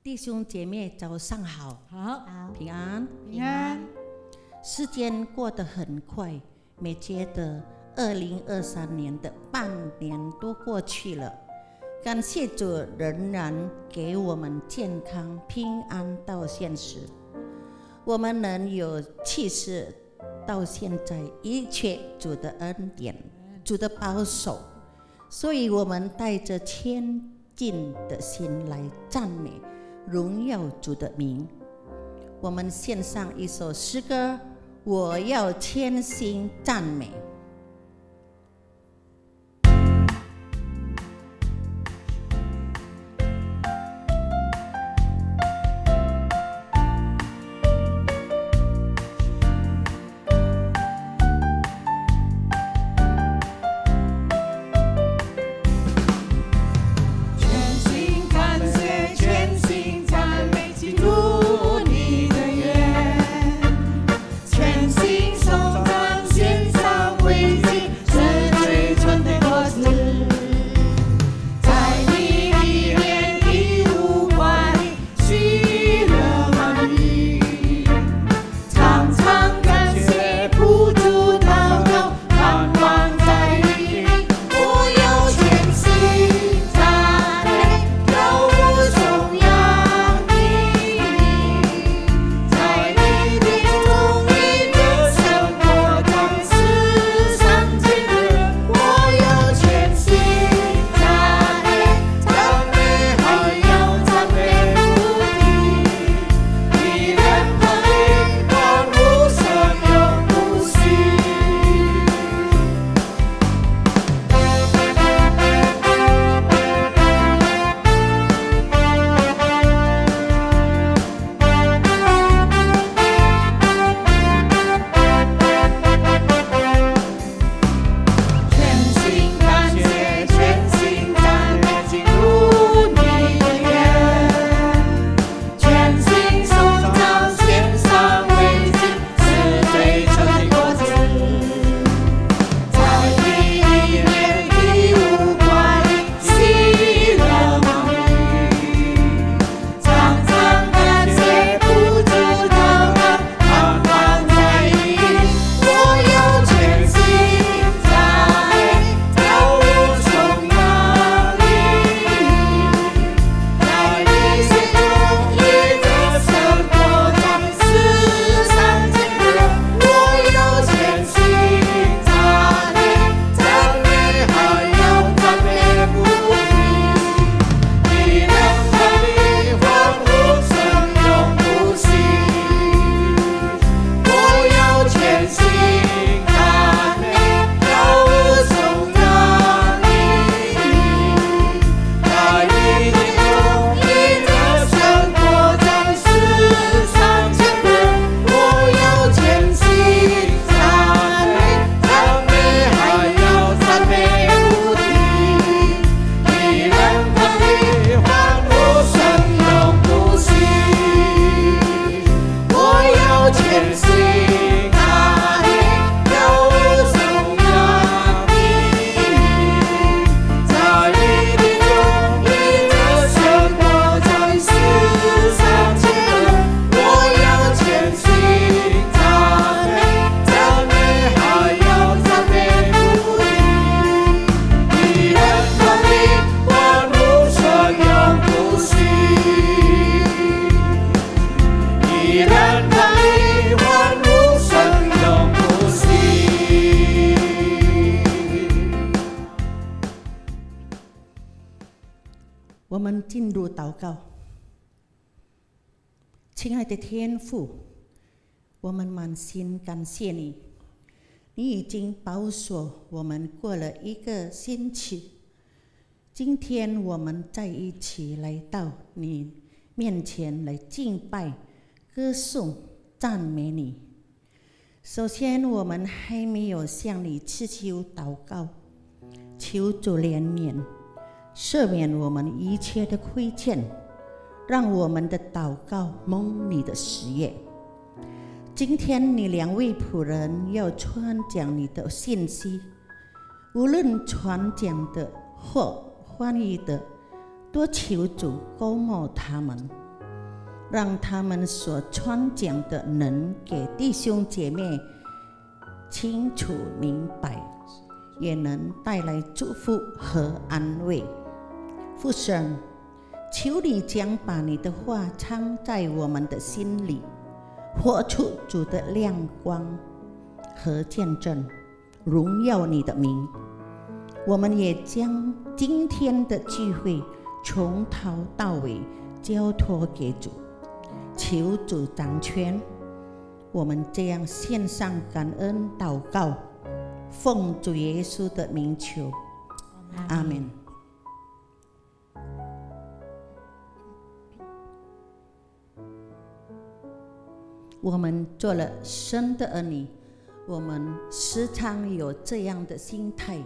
弟兄姐妹，早上好，平安，平安。时间过得很快，没觉得2023年的半年都过去了。感谢主，仍然给我们健康平安到现时，我们能有气势到现在，一切主的恩典，主的保守。所以我们带着谦敬的心来赞美荣耀主的名。我们献上一首诗歌，我要谦心赞美。我们进入祷告。亲爱的天父，我们满心感谢你，你已经保守我们过了一个星期。今天我们在一起来到你面前来敬拜、歌颂、赞美你。首先，我们还没有向你祈求祷告，求主怜悯，赦免我们一切的亏欠，让我们的祷告蒙你的喜悦。今天你2位仆人要传讲你的信息，无论传讲的或翻译的，多求主高牧他们，让他们所传讲的能给弟兄姐妹清楚明白，也能带来祝福和安慰。父神，求你将把你的话藏在我们的心里，活出主的亮光和见证，荣耀你的名。我们也将今天的聚会从头到尾交托给主，求主掌权。我们这样献上感恩祷告，奉主耶稣的名求，阿们。我们做了神的儿女，我们时常有这样的心态，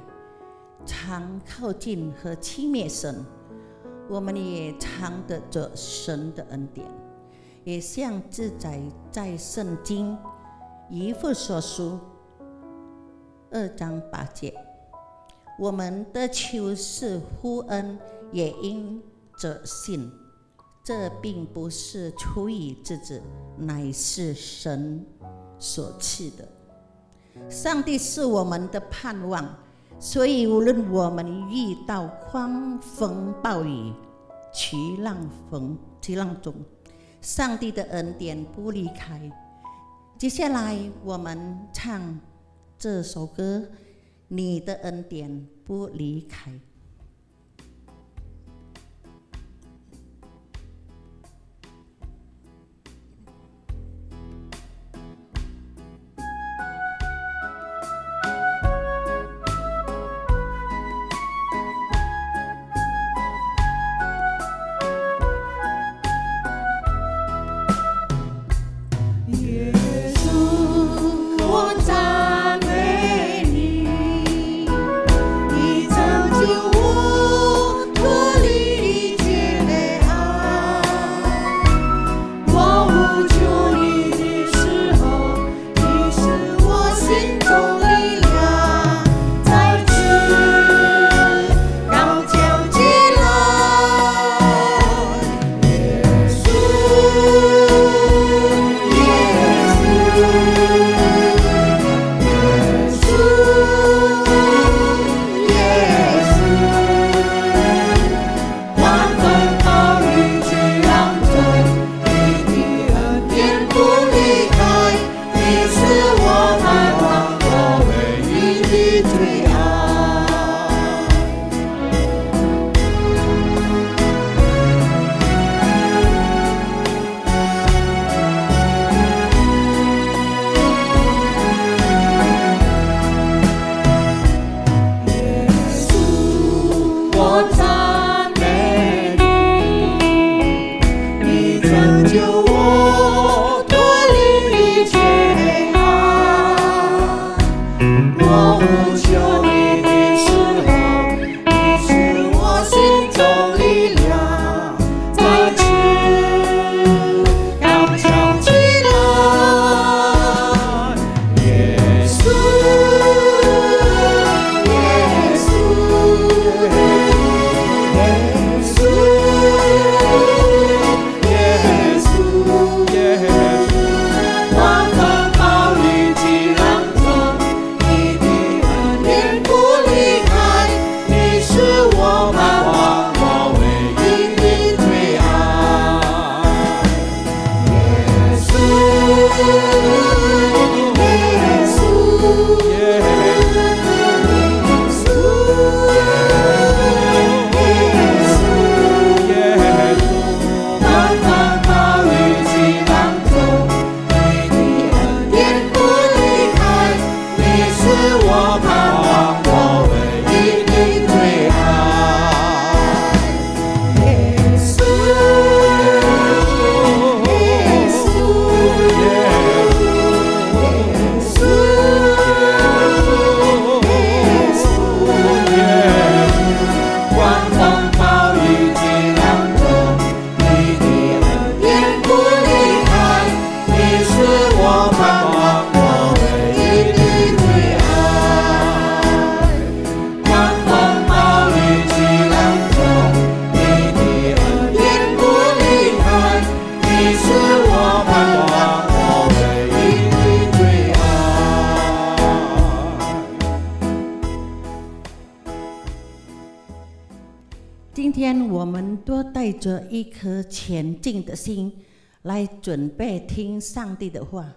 常靠近和轻蔑神。我们也常得着神的恩典，也像记载在圣经以弗所书2章8节，我们的求是呼恩，也因着信。这并不是出于自己，乃是神所赐的。上帝是我们的盼望，所以无论我们遇到狂风暴雨、巨浪中，上帝的恩典不离开。接下来我们唱这首歌，你的恩典不离开。我赞美你，你拯救我们多带着一颗前进的心，来准备听上帝的话。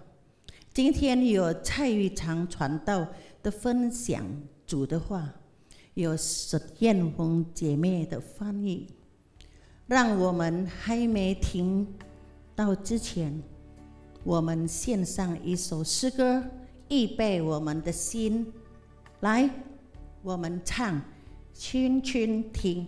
今天有蔡玉长传道的分享主的话，有沈艳红姐妹的翻译。让我们还没听到之前，我们献上一首诗歌，预备我们的心。来，我们唱，轻轻听。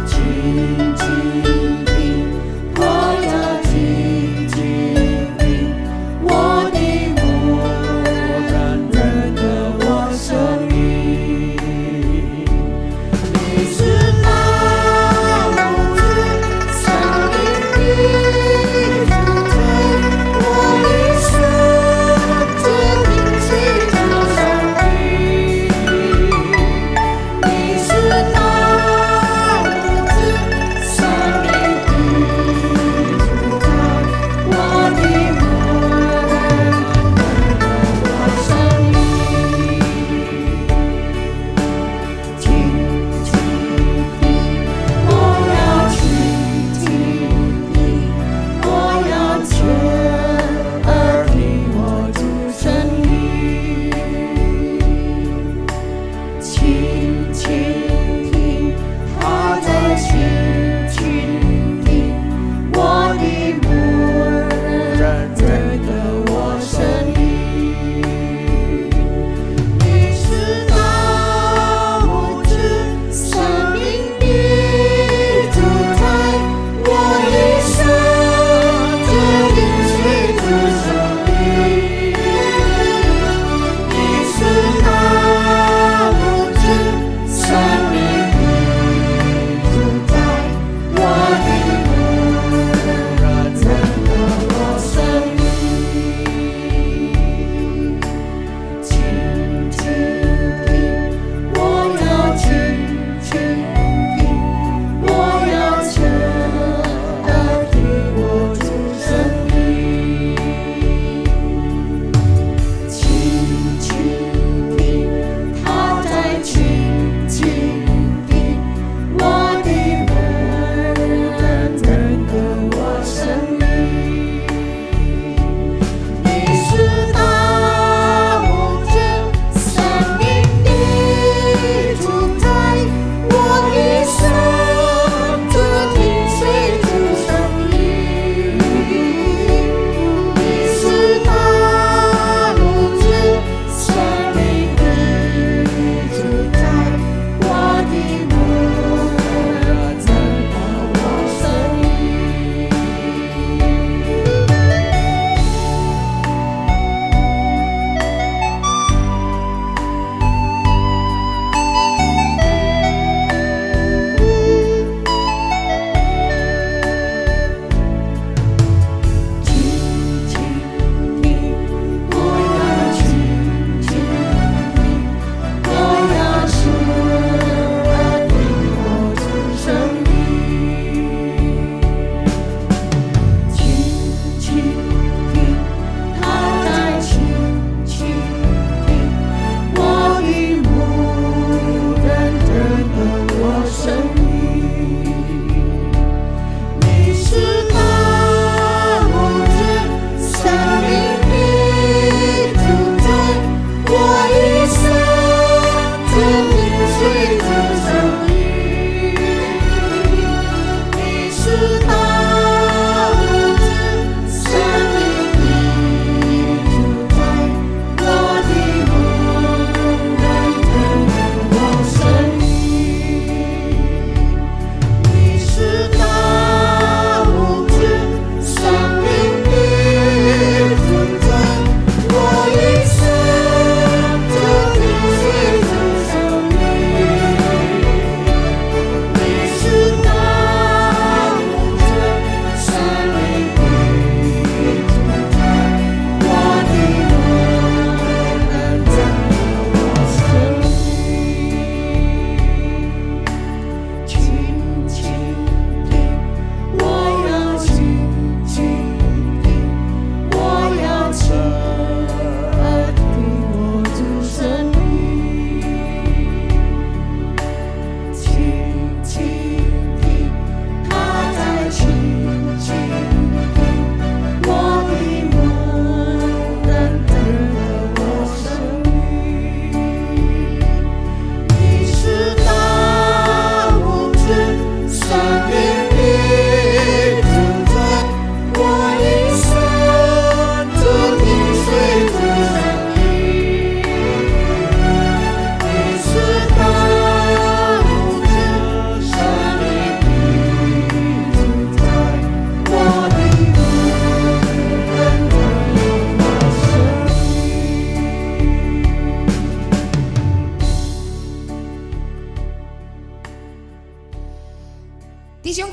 轻轻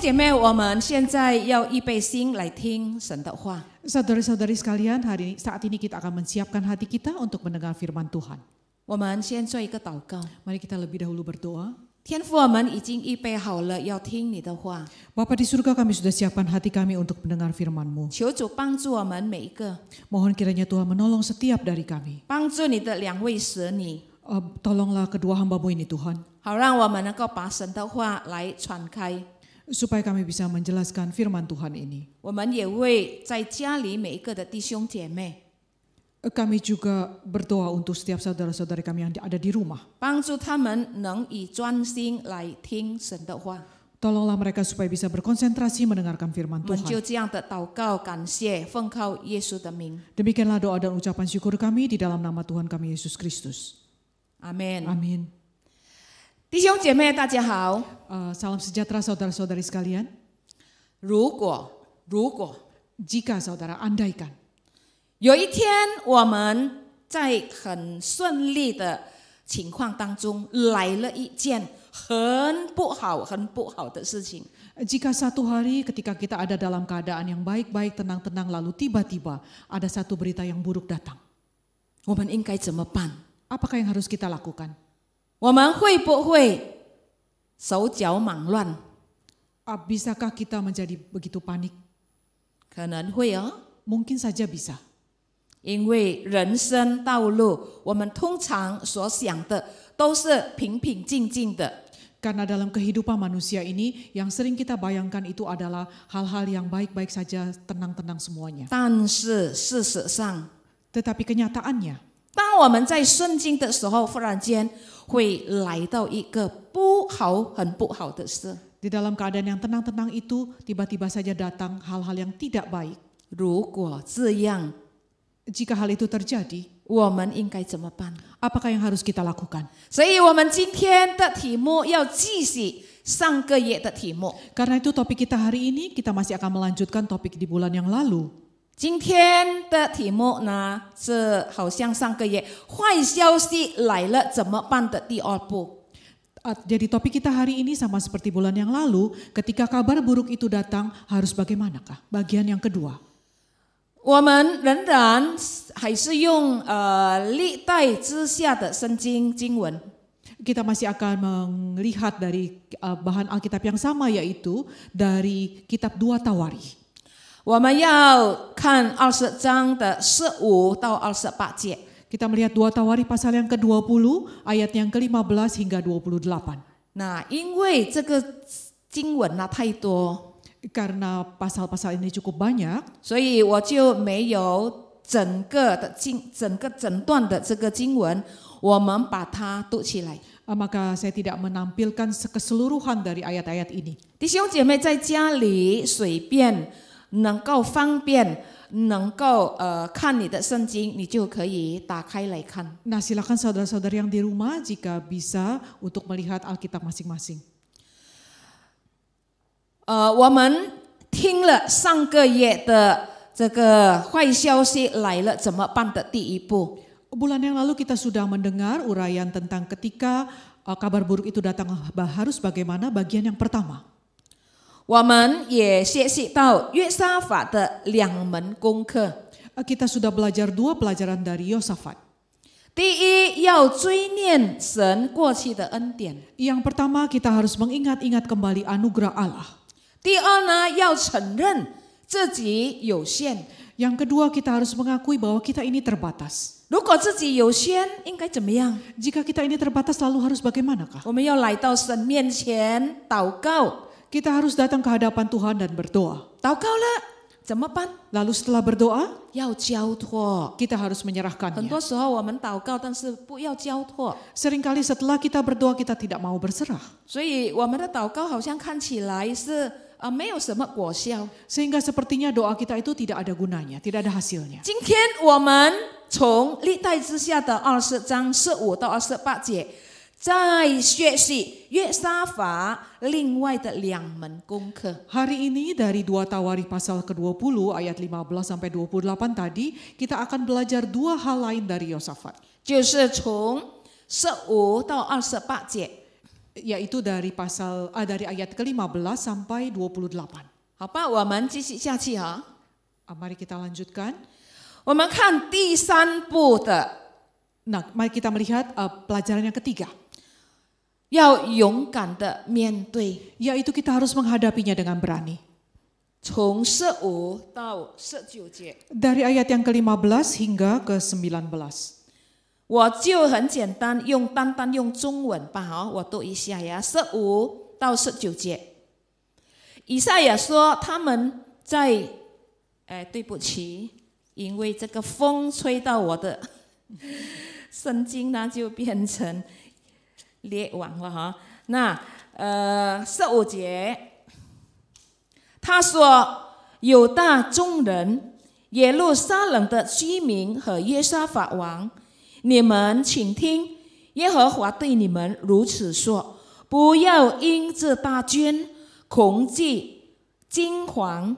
姐妹，我们现在要预备心来听神的话。 Saudara-saudari sekalian, saat ini kita akan menyiapkan hati kita untuk mendengar firman Tuhan. 我们先做一个祷告。 Mari kita lebih dahulu berdoa. 天父，我们已经预备好了，要听你的话。 Bapa di surga, kami sudah siapkan hati kami untuk mendengar firman-Mu. 求主帮助我们每一个， Mohon kiranya Tuhan menolong setiap dari kami. 帮助你的两位使女， Tolonglah kedua hamba-Mu ini Tuhan, 好让我们能够把神的话来传开。 supaya kami bisa menjelaskan firman Tuhan ini. 我们也为在家里每一个的弟兄姐妹， Kami juga berdoa untuk setiap saudara-saudari kami yang ada di rumah. 帮助他们能以专心来听神的话。 Tolonglah mereka supaya bisa berkonsentrasi mendengarkan firman 我们就 Tuhan. 这样的祷告，感谢，奉靠耶稣的名， Demikianlah doa dan ucapan syukur kami di dalam nama Tuhan kami Yesus Kristus. 阿门。 Amin. 弟兄姐妹，大家好。 Salam sejahtera saudara-saudari sekalian. 如果 Jika saudara andaikan 有一天我们在很顺利的情况当中来了一件很不好的事情， jika satu hari ketika kita ada dalam keadaan yang baik-baik, tenang-tenang, lalu tiba-tiba ada satu berita yang buruk datang, 我们应该怎么办？ apakah yang harus kita lakukan? 我们会不会手脚忙乱？ Bisakah kita menjadi begitu panik? 可能会哦， Mungkin saja bisa. 因为人生道路，我们通常所想的都是平平静静的。 Karena dalam kehidupan manusia ini yang sering kita bayangkan itu adalah hal-hal yang baik-baik saja, tenang-tenang semuanya. 但是事实上， Tetapi kenyataannya, 当我们在顺境的时候，忽然间会来到一个很不好的事。 di dalam keadaan yang tenang-tenang itu tiba-tiba saja datang hal-hal yang tidak baik. 如果这样， Jika hal itu terjadi, 我们应该怎么办？ apakah yang harus kita lakukan? 所以，我们今天的题目要继续上个月的题目。 Karena itu topik kita hari ini, kita masih akan melanjutkan topik di bulan yang lalu. 今天的题目呢，是好像上个月坏消息来了怎么办的第二步。 Jadi topik kita hari ini sama seperti bulan yang lalu, ketika kabar buruk itu datang, harus bagaimanakah? Bagian yang kedua. 我们仍然还是用历代之下的圣经经文， Kita masih akan melihat dari bahan Alkitab yang sama, yaitu dari kitab 2 Tawarikh. 我们要看20章的15到28节。 Kita melihat 2 Tawarikh pasal yang ke-20, ayat yang ke-15 hingga 28. 那因为这个经文呢太多， Karena pasal-pasal ini cukup banyak, 所以我就没有整段的这个经文，我们把它读起来。 maka saya tidak menampilkan keseluruhan dari ayat-ayat ini. 弟兄姐妹在家里随便能够方便能够看你的圣经，你就可以打开来看。 Nah, silakan saudara-saudari yang di rumah jika bisa untuk melihat Alkitab masing-masing. 我们听了上个月的这个坏消息来了怎么办的第一步。 Bulan yang lalu kita sudah mendengar uraian tentang ketika kabar buruk itu datang harus bagaimana, bagian yang pertama. 我们也学习到约沙法的两门功课。 Kita sudah belajar 2 pelajaran dari Yosafat. 第一，要追念神过去的恩典； Yang pertama, kita harus mengingat-ingat kembali anugerah Allah. 第二呢，要承认自己有限。 Yang kedua, kita harus mengakui bahwa kita ini terbatas. 如果自己有限，应该怎么样？ Jika kita ini terbatas, lalu harus bagaimanakah? 我们要来到神面前祷告， Kita harus datang ke hadapan Tuhan dan berdoa. 祷告了怎么办？ Lalu setelah berdoa, 要交托。 kita harus 很 menyerahkannya. 多时候我们祷告，但是不要交托， Seringkali setelah kita berdoa, kita tidak mau berserah. 所以我们的祷告好像看起来是没有什么果效。 Sehingga sepertinya doa kita itu tidak ada gunanya, tidak ada hasilnya. 今天我们从历代之下的20章15到28节，再学习约沙法另外的两门功课。 Hari ini dari 2 Tawarikh pasal ke-20 ayat 15 sampai 28 tadi, kita akan belajar 2 hal lain dari Yosafat. 就是从15到28节， yaitu dari dari ayat ke-15 sampai 28. 好吧，我们继续下去哈。 Mari kita lanjutkan. 我们看第3步的， Nah, mari kita melihat pelajaran yang ketiga, 要勇敢的面对， yaitu kita harus menghadapinya dengan berani. 从15到19节， Dari ayat yang ke-15 hingga ke-19. 我就很简单单单用中文吧，好，我读一下呀，15到19节。以赛亚说他们在，对不起，因为这个风吹到我的圣经呢，就变成列王了哈。那15节，他说犹大众人、耶路撒冷的居民和约沙法王。 你们请听，耶和华对你们如此说：不要因这大军恐惧惊惶，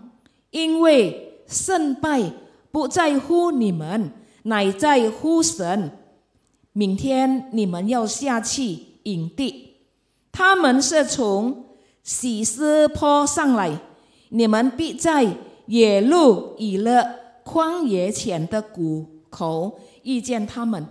因为胜败不在乎你们，乃在乎神。明天你们要下去营地，他们是从喜斯坡上来，你们必在耶路以勒旷野前的谷口遇见他们。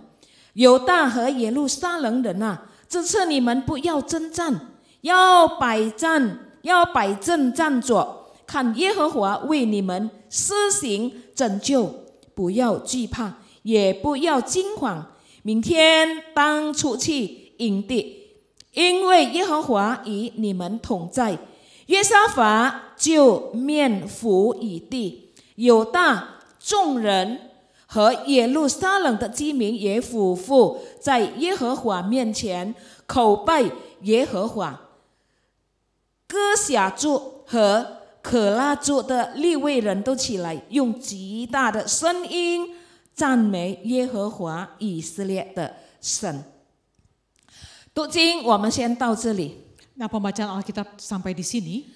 犹大和耶路撒冷人啊，这次你们不要征战，要摆阵站着，看耶和华为你们施行拯救，不要惧怕，也不要惊慌。明天当出去营地，因为耶和华与你们同在。约沙法就面伏于地，犹大众人 和耶路撒冷的居民也俯伏在耶和华面前，口拜耶和华。歌辖族和可拉族的利未人都起来，用极大的声音赞美耶和华以色列的神。读经，我们先到这里。 Nah, pembacaan Alkitab sampai di sini.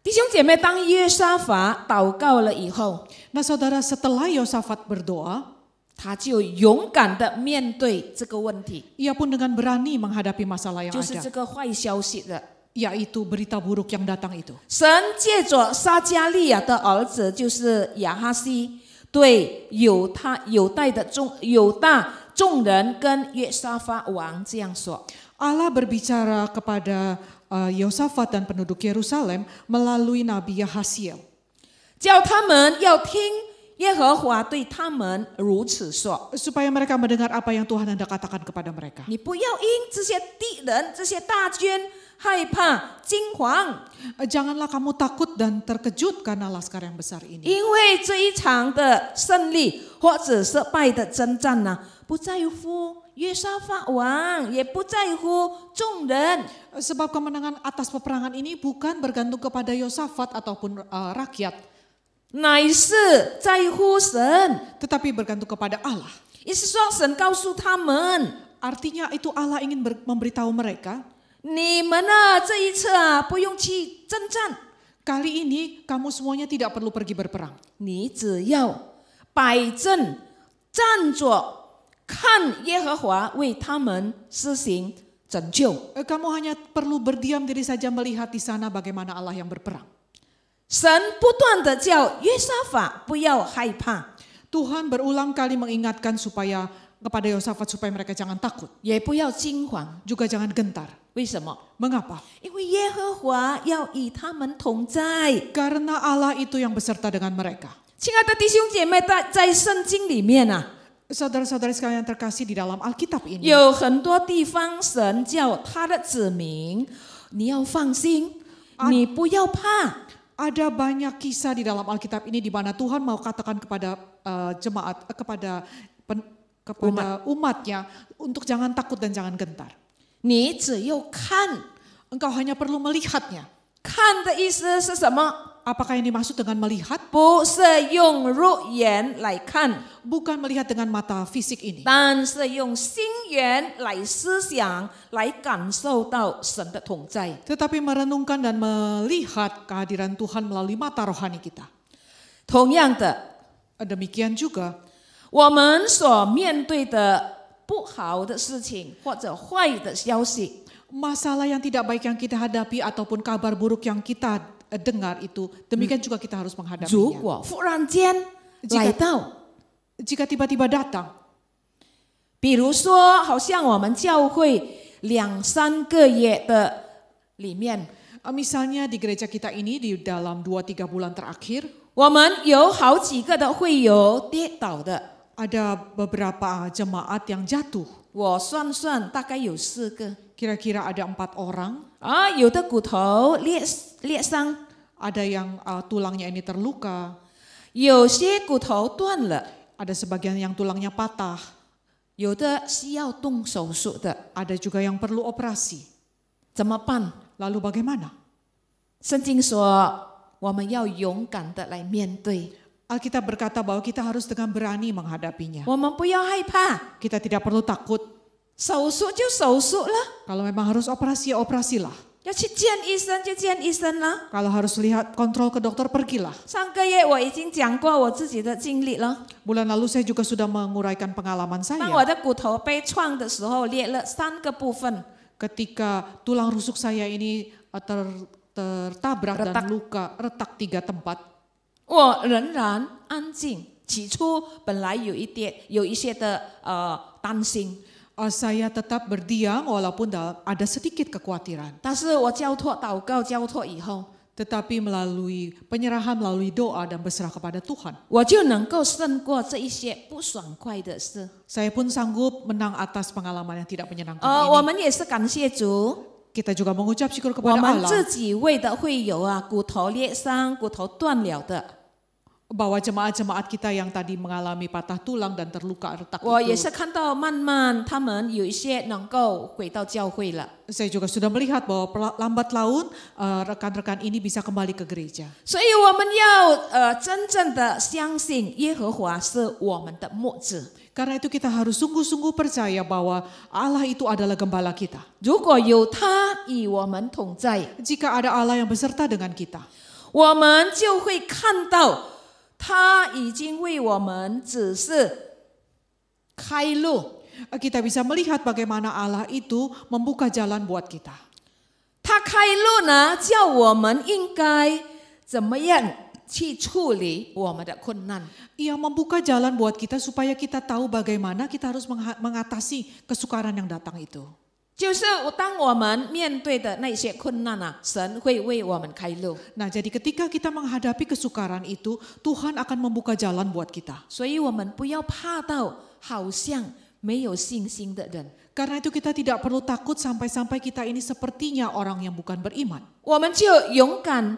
弟兄姐妹，当约沙法祷告了以后， Nah, saudara, setelah Yosafat berdoa, 他就勇敢的面对这个问题， ia pun dengan berani menghadapi masalah yang 就是这 ada, 个坏消息的。 yaitu berita buruk yang datang itu. 神借着撒迦利亚的儿子，就是亚哈西，对犹大众人跟约沙法王这样说。 Allah berbicara kepada Yosafat dan penduduk Yerusalem melalui Nabi Yahasiel, 叫他们要听耶和华对他们如此说： supaya mereka mendengar apa yang Tuhan hendak katakan kepada mereka. 你不要因这些敌人、这些大军害怕惊惶， Janganlah kamu takut dan terkejut karena laskar yang besar ini. 因为这一场的胜利或者是败的征战呢，不在乎约沙法王，也不在乎众人。 Sebab kemenangan atas peperangan ini bukan bergantung kepada Yosafat ataupun rakyat, 乃是在乎神， tetapi bergantung kepada Allah. 意思说神告诉他们， Artinya itu Allah ingin memberitahu mereka, 你们啊这一次啊不用去征战， kali ini kamu semuanya tidak perlu pergi berperang. 你只要摆阵站着，看耶和华为他们施行拯救。 Kamu hanya perlu berdiam diri saja melihat di sana bagaimana Allah yang berperang. 神不断的叫约沙法不要害怕， Tuhan berulang kali mengingatkan kepada Yosafat supaya mereka jangan takut, 也不要惊惶。 juga jangan gentar. 为什么？ Mengapa? 因为耶和华要与他们同在。 Karena Allah itu yang beserta dengan mereka. 亲爱的弟兄姐妹，在圣经里面啊， Saudara-saudari sekalian terkasih di dalam Alkitab ini, 有很多地方神叫他的子民，你要放心，你不要怕。 ada banyak kisah di dalam Alkitab ini di mana Tuhan mau katakan kepada jemaat, kepada umatnya untuk jangan takut dan jangan gentar. 你只要看， Engkau hanya perlu melihatnya. 看的意思是什么？ Apakah yang dimaksud dengan melihat? 不是用肉眼来看， Bukan melihat dengan mata fisik ini, 但是用心眼来思想，来感受到神的同在。 tetapi merenungkan dan melihat kehadiran Tuhan melalui mata rohani kita. 同样的， Demikian juga 我们所面对的不好的事情或者坏的消息， masalah yang tidak baik yang kita hadapi ataupun kabar buruk yang kita dengar itu, demikian juga kita harus 如 menghadapinya. 果忽然间来到， Jika tiba-tiba datang, 比如说，好像我们教会2、3个月的里面， misalnya di gereja kita ini di dalam 2-3 bulan terakhir, 我们有好几个的会友跌倒的， ada beberapa jemaat yang jatuh. 我算算大概有4个 Kira-kira ada 4 orang, 啊，有的骨头裂伤， ada yang tulangnya ini terluka, 有些骨头断了， ada sebagian yang tulangnya patah, 有的需要动手术的， ada juga yang perlu operasi. 怎么办？ Lalu bagaimana? 圣经说，我们要勇敢的来面对， Alkitab berkata bahwa kita harus dengan berani menghadapinya. 我们不要害怕， Kita tidak perlu takut. 手术就手术了， Kalau memang harus operasi, ya operasilah. 要去见医生就见医生了。 Kalau harus lihat kontrol ke dokter, pergilah. 上个月我已经讲过我自己的经历了。 Bulan lalu saya juga sudah menguraikan pengalaman 当 saya. 我的骨头被创的时候，裂了3个部分， Ketika tulang rusuk saya ini tertabrak dan Retak. luka, retak 3 tempat. 我仍然安静。起初本来有一些的担心， Saya tetap berdiam walaupun ada sedikit kekhawatiran. 但是我交托祷告交托以后， Tetapi melalui penyerahan, melalui doa dan berserah kepada Tuhan, 我就能够胜过这一些不爽快的事。 saya pun sanggup menang atas pengalaman yang tidak menyenangkan 我 ini. 们也是感谢主， Kita juga mengucap syukur 我 kepada 们 Allah 这几位的会友啊，骨头裂伤、骨头断了的， bahwa jemaat-jemaat kita yang tadi mengalami patah tulang dan terluka retak 我也 itu, 是看到慢慢他们有一些能够回到教会了。 saya juga sudah melihat bahwa lambat laun rekan-rekan ini bisa kembali ke gereja. 所以我们要真正的相信耶和华是我们的牧者。 Karena itu kita harus sungguh-sungguh percaya bahwa Allah itu adalah gembala kita. 如果有他与我们同在， Jika ada Allah yang beserta dengan kita, 我们就会看到他已经为我们指示开路。 kita bisa melihat bagaimana Allah itu membuka jalan buat kita. 他开路呢，叫我们应该怎么样去处理我们的困难。 Ia membuka jalan buat kita supaya kita tahu bagaimana kita harus mengatasi kesukaran yang datang itu. 就是当我们面对的那些困难啊，神会为我们开路。 Nah, jadi ketika kita menghadapi kesukaran itu, Tuhan akan membuka jalan buat kita. 所以我们不要怕到好像没有信心的人。 Karena itu kita tidak perlu takut sampai-sampai kita ini sepertinya orang yang bukan beriman. 我们就勇敢，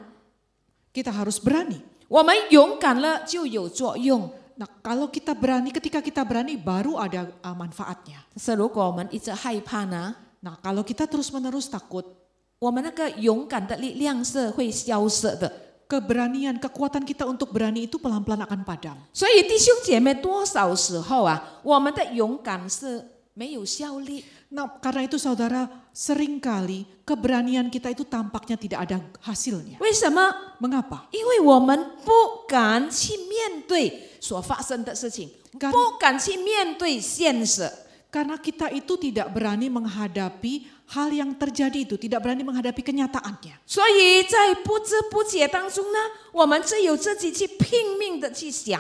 Kita harus berani. 我们勇敢了就有作用。 Nah, kalau kita berani, ketika kita berani baru ada manfaatnya. 但是如果我们一直害怕呢， Nah, kalau kita terus-menerus takut, 我们那个勇敢的力量是会消失的。 keberanian, kekuatan kita untuk berani itu pelan-pelan akan padam. 所以弟兄姐妹，多少时候啊，我们的勇敢是没有效力。 Nah, karena itu saudara, seringkali keberanian kita itu tampaknya tidak ada hasilnya. 为什么？ Mengapa? 因为我们不敢去面对所发生的事情， Kan- 不敢去面对现实。 Karena kita itu tidak berani menghadapi hal yang terjadi itu, tidak berani menghadapi kenyataannya. 所以在不知不觉当中呢，我们只有自己去拼命的去想，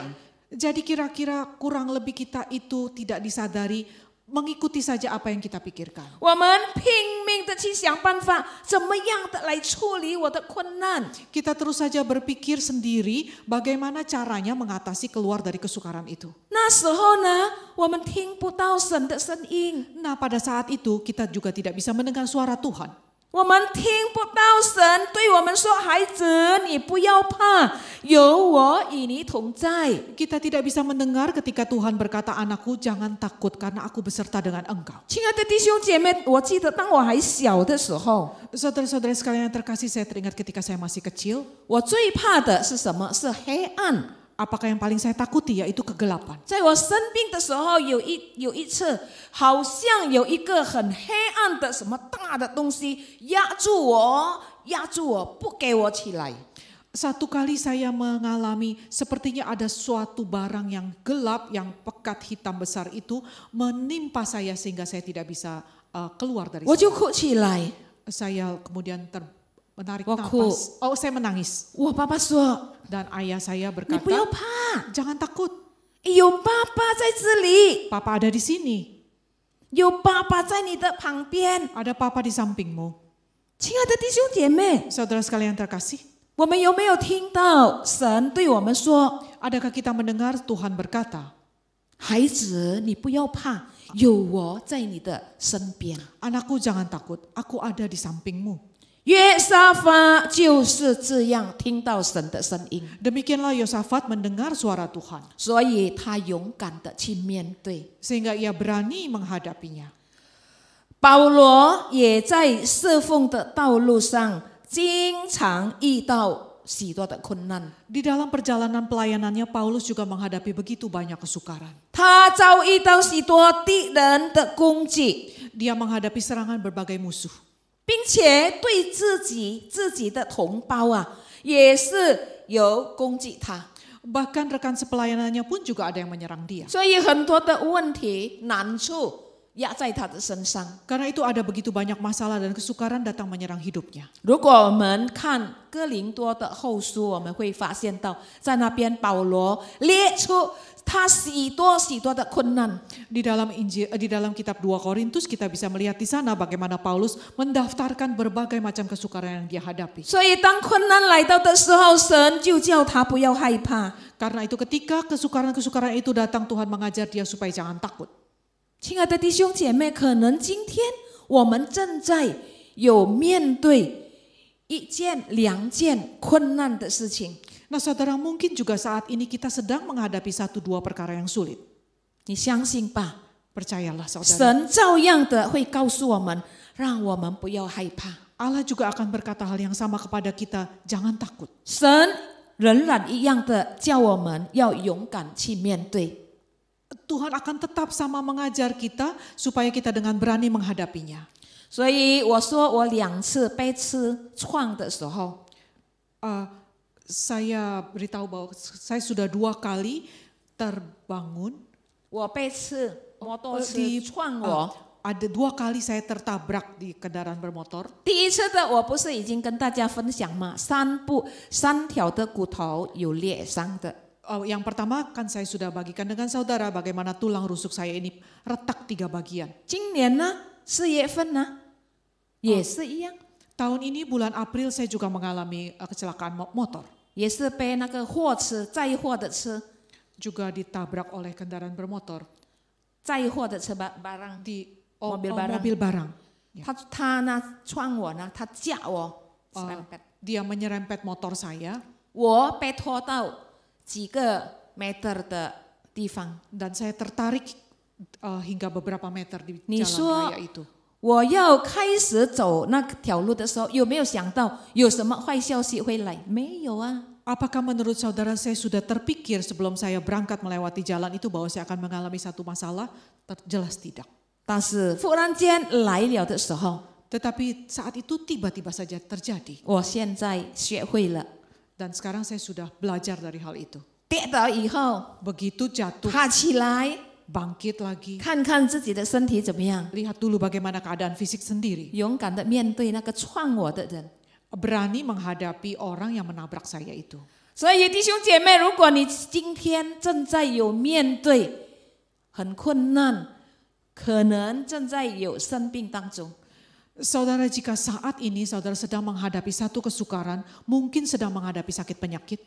Jadi kira-kira kurang lebih kita itu tidak disadari, mengikuti saja apa yang kita pikirkan. 我们拼命的去想办法，怎么样的来处理我的困难。 Kita terus saja berpikir sendiri bagaimana caranya mengatasi keluar dari kesukaran itu. 那时候呢，我们听不到神的声音， Nah, pada saat itu kita juga tidak bisa mendengar suara Tuhan. 我们听不到神对我们说：“孩子，你不要怕，有我与你同在。” Kita tidak bisa mendengar ketika Tuhan berkata, anakku jangan takut karena aku beserta dengan engkau. 亲爱的弟兄姐妹，我记得当我还小的时候， Saudara-saudara sekalian yang terkasih, saya teringat ketika saya masih kecil, 我最怕的是什么？是黑暗。 apakah yang paling saya takuti yaitu kegelapan. 在我生病的时候，有一次，好像有一个很黑暗的什么大的东西压住我，不给我起来。 Satu kali saya mengalami sepertinya ada suatu barang yang gelap, yang pekat hitam besar itu menimpa saya sehingga saya tidak bisa keluar dari 我 sana. 就哭起来。 Saya kemudian menarik Waktu- napas. Saya menangis. 我爸爸说 Dan ayah saya：“ 你不要 berkata, 怕， jangan takut. 有爸爸在这里， Papa ada di sini. 有爸爸在你的旁边。 Ada Papa di sampingmu.” 亲爱的弟兄姐妹， Saudara sekalian terkasih, 我们有没有听到神对我们说： adakah kita mendengar Tuhan berkata, 孩子，你不要怕，有我在你的身边。 "Anakku jangan takut, aku ada di sampingmu." 约沙法就是这样听到神的声音， Demikianlah Yosafat mendengar suara Tuhan, 所以他勇敢的去面对。 sehingga ia berani menghadapinya. 保罗也在侍奉的道路上，经常遇到许多的困难。 Di dalam perjalanan pelayanannya, Paulus juga menghadapi begitu banyak kesukaran. 他遭遇到许多敌人的攻击， Dia menghadapi serangan berbagai musuh. 并且对自己的同胞啊，也是有攻击他。 Bahkan rekan sepelayanannya pun juga ada yang menyerang dia. 所以很多的问题难处压在他的身上。 Karena itu ada begitu banyak masalah dan kesukaran datang menyerang hidupnya. 如果我们看哥林多的后书，我们会发现到在那边保罗列出他许多的困难。 Di dalam kitab 2 Korintus kita bisa melihat di sana bagaimana Paulus mendaftarkan berbagai macam kesukaran yang dia hadapi. 所以当困难来到的时候，神就叫他不要害怕。 Karena itu ketika kesukaran-kesukaran itu datang, Tuhan mengajar dia supaya jangan takut. 亲爱的弟兄姐妹，可能今天我们正在有面对一件、两件困难的事情， Nah saudara, mungkin juga saat ini kita sedang menghadapi 1-2 perkara yang sulit. 你相信吧？ Percayalah saudara, 神照样的会告诉我们，让我们不要害怕。 Allah juga akan berkata hal yang sama kepada kita, jangan takut. 神仍然一样的叫我们要勇敢去面对。 Tuhan akan tetap sama mengajar kita supaya kita dengan berani menghadapinya. 所以我说，我2次被刺创的时候， Saya beritahu bahwa saya sudah 2 kali terbangun. 我被刺摩托车 Di- 撞我。 Ada 2 kali saya tertabrak di kendaraan bermotor. 第一次的我不是已经跟大家分享吗？3条的骨头有裂伤的。 Yang pertama kan saya sudah bagikan dengan saudara bagaimana tulang rusuk saya ini retak 3 bagian. 今年呢，4月份呢，也是一样， Tahun ini bulan April saya juga mengalami kecelakaan motor. 也是被那个货车载货的车 Juga ditabrak oleh kendaraan bermotor 载货的车barang， di mobil barang. mobil barang. 他呢撞我呢，他架我， Dia menyerempet motor saya 我被拖到几个 meter 的地方。 dan saya tertarik hingga beberapa meter di 你 jalan 说 raya itu. 我要开始走那条路的时候，有没有想到有什么坏消息会来？没有啊。 Apakah menurut saudara saya sudah terpikir sebelum saya berangkat melewati jalan itu bahwa saya akan mengalami satu masalah? Jelas tidak. 但是忽然间来了的时候， Tetapi saat itu tiba-tiba saja terjadi. 我现在学会了， Dan sekarang saya sudah belajar dari hal itu. 跌倒以后 Begitu jatuh, 爬起来， bangkit lagi. 看看自己的身体怎么样， Lihat dulu bagaimana keadaan fisik sendiri. 勇敢的面对那个撞我的人。 Berani menghadapi orang yang menabrak saya itu. 所以弟兄姐妹，如果你今天正在有面对很困难，可能正在有生病当中， Saudara, jika saat ini saudara sedang menghadapi satu kesukaran, mungkin sedang menghadapi sakit penyakit.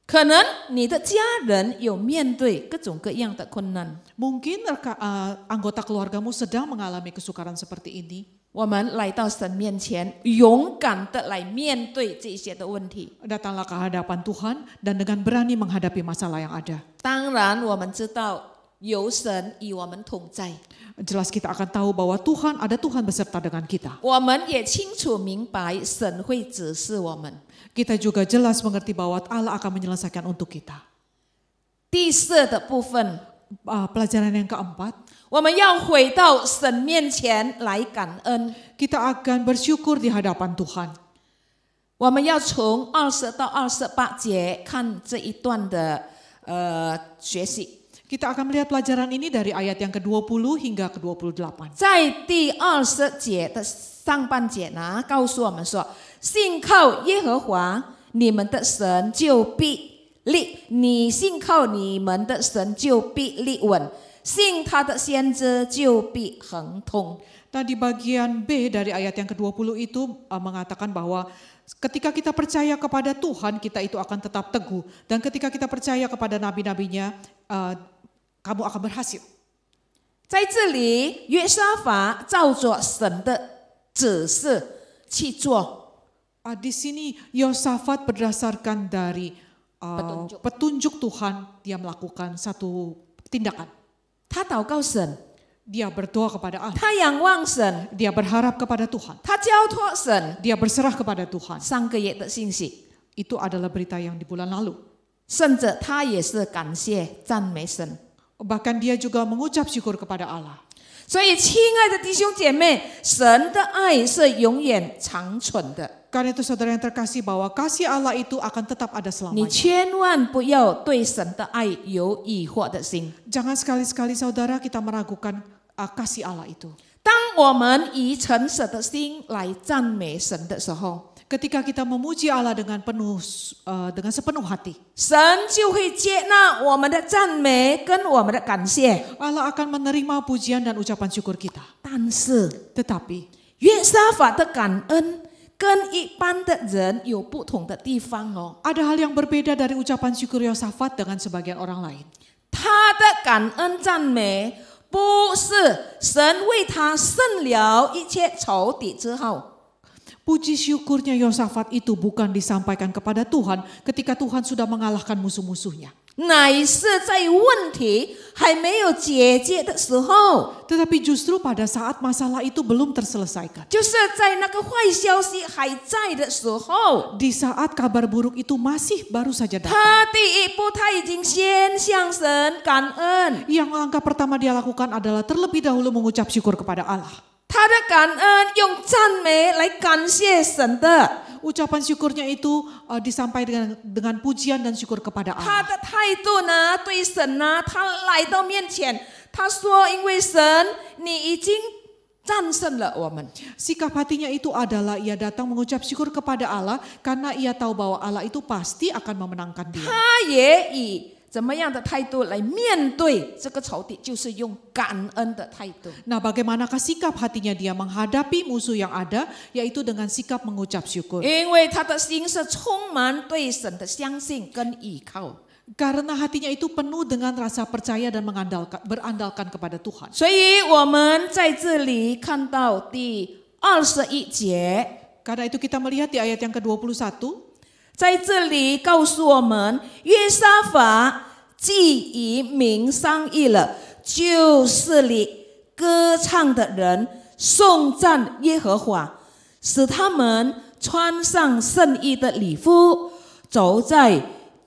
可能你的家人有面对各种各样的困难， Mungkin anggota keluargamu sedang mengalami kesukaran seperti ini. 我们来到神面前，勇敢的来面对这些的问题。 Datanglah ke hadapan Tuhan dan dengan berani menghadapi masalah yang ada. 当然，我们知道有神与我们同在， Jelas kita akan tahu bahwa ada Tuhan beserta dengan kita. 我们也清楚明白神会指示我们。 Kita juga jelas mengerti bahwa Allah akan menyelesaikan untuk kita. 第4的部分， Pelajaran yang keempat, 我们要回到神面前来感恩。 kita akan bersyukur di hadapan Tuhan. 我们要从20到28节看这一段的学习。Kita akan melihat pelajaran ini dari ayat yang ke-20 hingga ke-28. 在第20节的上半节呢，告诉我们说，信靠耶和华你们的神就必立，你信靠你们的神就必立稳，信他的先知就必亨通。 Nah, di bagian B dari ayat yang ke-20 itu mengatakan bahwa ketika kita percaya kepada Tuhan, kita itu akan tetap teguh. Dan ketika kita percaya kepada nabi-nabinya, kamu akan berhasil. 在这里，约沙法照着神的指示去做。 Di sini Yosafat berdasarkan dari petunjuk Tuhan, dia melakukan satu tindakan. 他祷告神， Dia berdoa kepada Allah. 他仰望神， Dia berharap kepada Tuhan. 他交托神。 Dia berserah kepada Tuhan. 上个月的信息， Itu adalah berita yang di bulan lalu. 甚至他也是感谢赞美神。 Bahkan dia juga mengucap syukur kepada Allah. 所以，亲爱的弟兄姐妹，神的爱是永远长存的。 Karena itu saudara yang terkasih bahwa kasih Allah itu akan tetap ada 你 selamanya. 千万不要对神的爱有疑惑的心。 Jangan sekali-sekali saudara kita meragukan kasih Allah itu. 当我们以诚实的心来赞美神的时候， Ketika kita memuji Allah dengan sepenuh hati, 神就会接纳我们的赞美跟我们的感谢。 Allah akan menerima pujian dan ucapan syukur kita. 但是， Tetapi 约沙法的感恩跟一般的人有不同的地方哦。 ada hal yang berbeda dari ucapan syukur Yosafat dengan sebagian orang lain. 他的感恩赞美不是神为他胜了一切仇敌之后。 Puji syukurnya Yosafat itu bukan disampaikan kepada Tuhan ketika Tuhan sudah mengalahkan musuh-musuhnya. 乃是在问题还没有解决的时候， Tetapi justru pada saat masalah itu belum terselesaikan. 就是在那个坏消息还在的时候， Di saat kabar buruk itu masih baru saja datang. 他第一步他已经先向神感恩， Yang langkah pertama dia lakukan adalah terlebih dahulu mengucap syukur kepada Allah. 他的感恩用赞美来感谢神的， Ucapan syukurnya itu disampaikan dengan pujian dan syukur kepada 他 Allah. 的态度呢，对神呢，他来到面前，他说：“因为神，你已经战胜了我们。” Sikap hatinya itu adalah ia datang mengucap syukur kepada Allah karena ia tahu bahwa Allah itu pasti akan memenangkan dia. 他也以怎么样的态度来面对这个仇敌，就是用感恩的态度。 Nah, bagaimanakah sikap hatinya dia menghadapi musuh yang ada, yaitu dengan sikap mengucap syukur. 因为他的心是充满对神的相信跟依靠， Karena hatinya itu penuh dengan rasa percaya dan berandalkan kepada Tuhan. 所以我们在这里看到第21节， Karena itu kita melihat di ayat yang ke-21, 在这里告诉我们，约沙法既以民商议了，就是你歌唱的人颂赞耶和华，使他们穿上圣衣的礼服，走在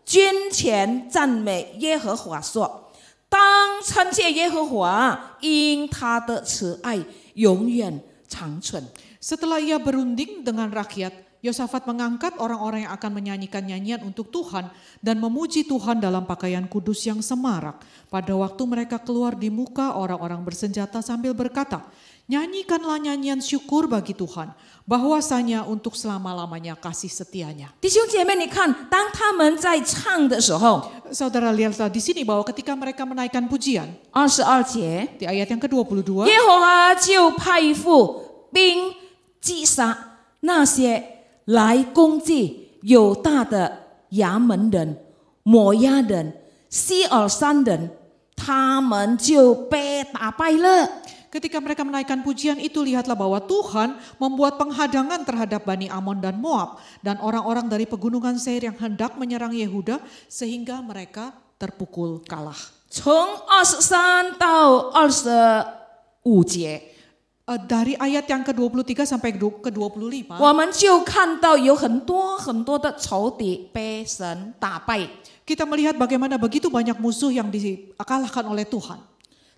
军前赞美耶和华，说：当称谢耶和华，因他的慈爱永远长存。 setelah ia berunding dengan rakyat, Yosafat mengangkat orang-orang yang akan menyanyikan nyanyian untuk Tuhan dan memuji Tuhan dalam pakaian kudus yang semarak. Pada waktu mereka keluar di muka orang-orang bersenjata sambil berkata, nyanyikanlah nyanyian syukur bagi Tuhan, bahwasanya untuk selama-lamanya kasih setianya. 弟兄姐妹，你看，当他们在唱的时候， Saudara lihatlah di sini bahwa ketika mereka menaikkan pujian, 22节， di ayat yang ke-22, 耶和华就派赴兵击杀那些来攻击犹大的亚门人、摩押人、西尔山人，他们就被打败了。 ketika mereka menaikkan pujian itu, lihatlah bahwa Tuhan membuat penghadangan terhadap Bani Amon dan Moab dan orang-orang dari pegunungan Seir yang hendak menyerang Yehuda sehingga mereka terpukul kalah. 从23到25节。 Dari ayat yang ke-23 sampai ke-25, 我们就看到有很多很多的仇敌被神打败。 kita melihat bagaimana begitu banyak musuh yang dikalahkan oleh Tuhan.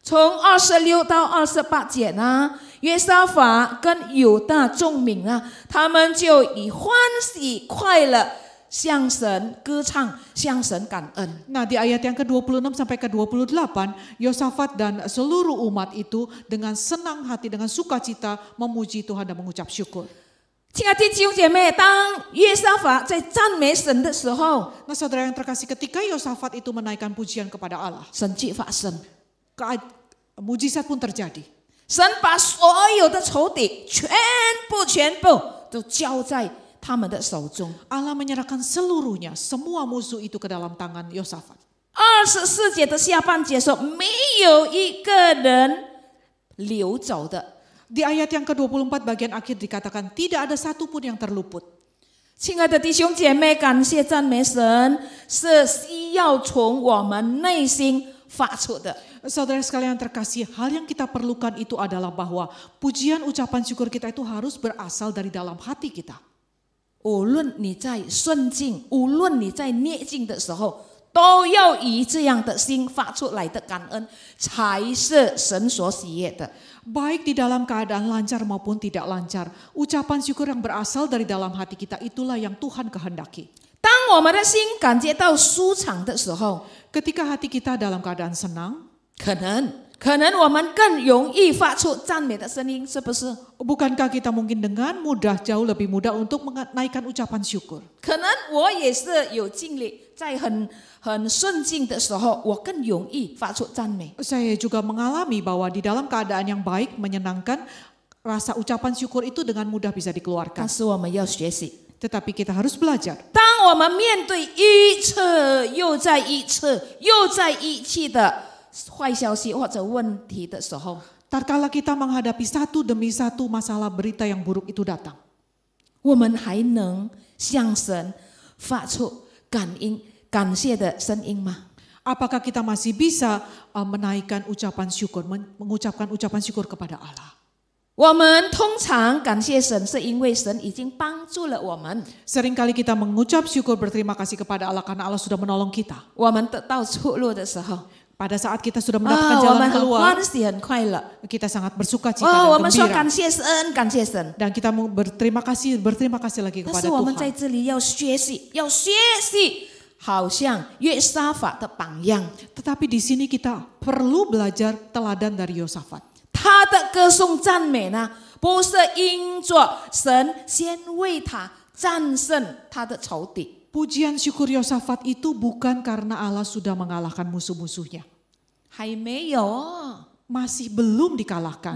从26到28节呢，约沙法跟犹大众民啊，他们就以欢喜快乐向神歌唱，向神感恩。 Nah, di ayat yang ke-26 sampai ke-28, Yosafat dan seluruh umat itu dengan senang hati, dengan sukacita memuji Tuhan dan mengucap syukur. 亲爱的弟兄姐妹，当约沙法在赞美神的时候， Nah, saudara yang terkasih, ketika Yosafat itu menaikkan pujian kepada Allah, 神迹发生， mujizat pun terjadi. 神把所有的仇敌全部都交在他们的手中。 Allah menyerahkan seluruhnya, semua musuh itu ke dalam tangan Yosafat. 24节的下半节说，没有一个人流走的。 Di ayat yang ke-24 bagian akhir dikatakan tidak ada satupun yang terluput. 亲爱的弟兄姐妹，感谢赞美神是需要从我们内心发出的。 Saudara sekalian yang terkasih, hal yang kita perlukan itu adalah bahwa pujian ucapan syukur kita itu harus berasal dari dalam hati kita. 无论你在顺境，无论你在逆境的时候，都要以这样的心发出来的感恩，才是神所喜悦的。 Baik di dalam keadaan lancar maupun tidak lancar, ucapan syukur yang berasal dari dalam hati kita itulah yang Tuhan kehendaki. 当我们的心感觉到舒畅的时候， Ketika hati kita dalam keadaan senang, 可能我们更容易发出赞美的声音，是不是？ bukankah kita mungkin dengan mudah, jauh lebih mudah untuk menaikkan ucapan syukur? 可能我也是有经历，在很顺境的时候，我更容易发出赞美。 Saya juga mengalami bahwa di dalam keadaan yang baik, menyenangkan, rasa ucapan syukur itu dengan mudah bisa 但 dikeluarkan. 是我们要学习， Tetapi kita harus belajar. 当我们面对一次又再一次又再一次的坏消息或者问题的时候， Tatkala kita menghadapi satu demi satu masalah berita yang buruk itu datang, 我们还能向神发出感谢的声音吗？ apakah kita masih bisa menaikkan ucapan syukur, mengucapkan ucapan syukur kepada Allah? 我们通常感谢神，是因为神已经帮助了我们， Seringkali kita mengucap syukur berterima kasih kepada Allah karena Allah sudah menolong kita. 我们得到出路的时候， Pada saat kita sudah mendapatkan 我 jalan 们很 keluar, 欢喜很快乐。 kita sangat bersuka cita 我 dan 们说 gembira. 感谢神，感谢神。 Dan kita mau berterima kasih lagi 但 kepada 是我们在 Tuhan. 这里要学习，好像约沙法的榜样， Tetapi di sini kita perlu belajar teladan dari Yosafat. 他的歌颂赞美呢，不是因着神先为他战胜他的仇敌， Pujian syukur Yosafat itu bukan karena Allah sudah mengalahkan musuh-musuhnya. 还没有哦， Masih belum dikalahkan.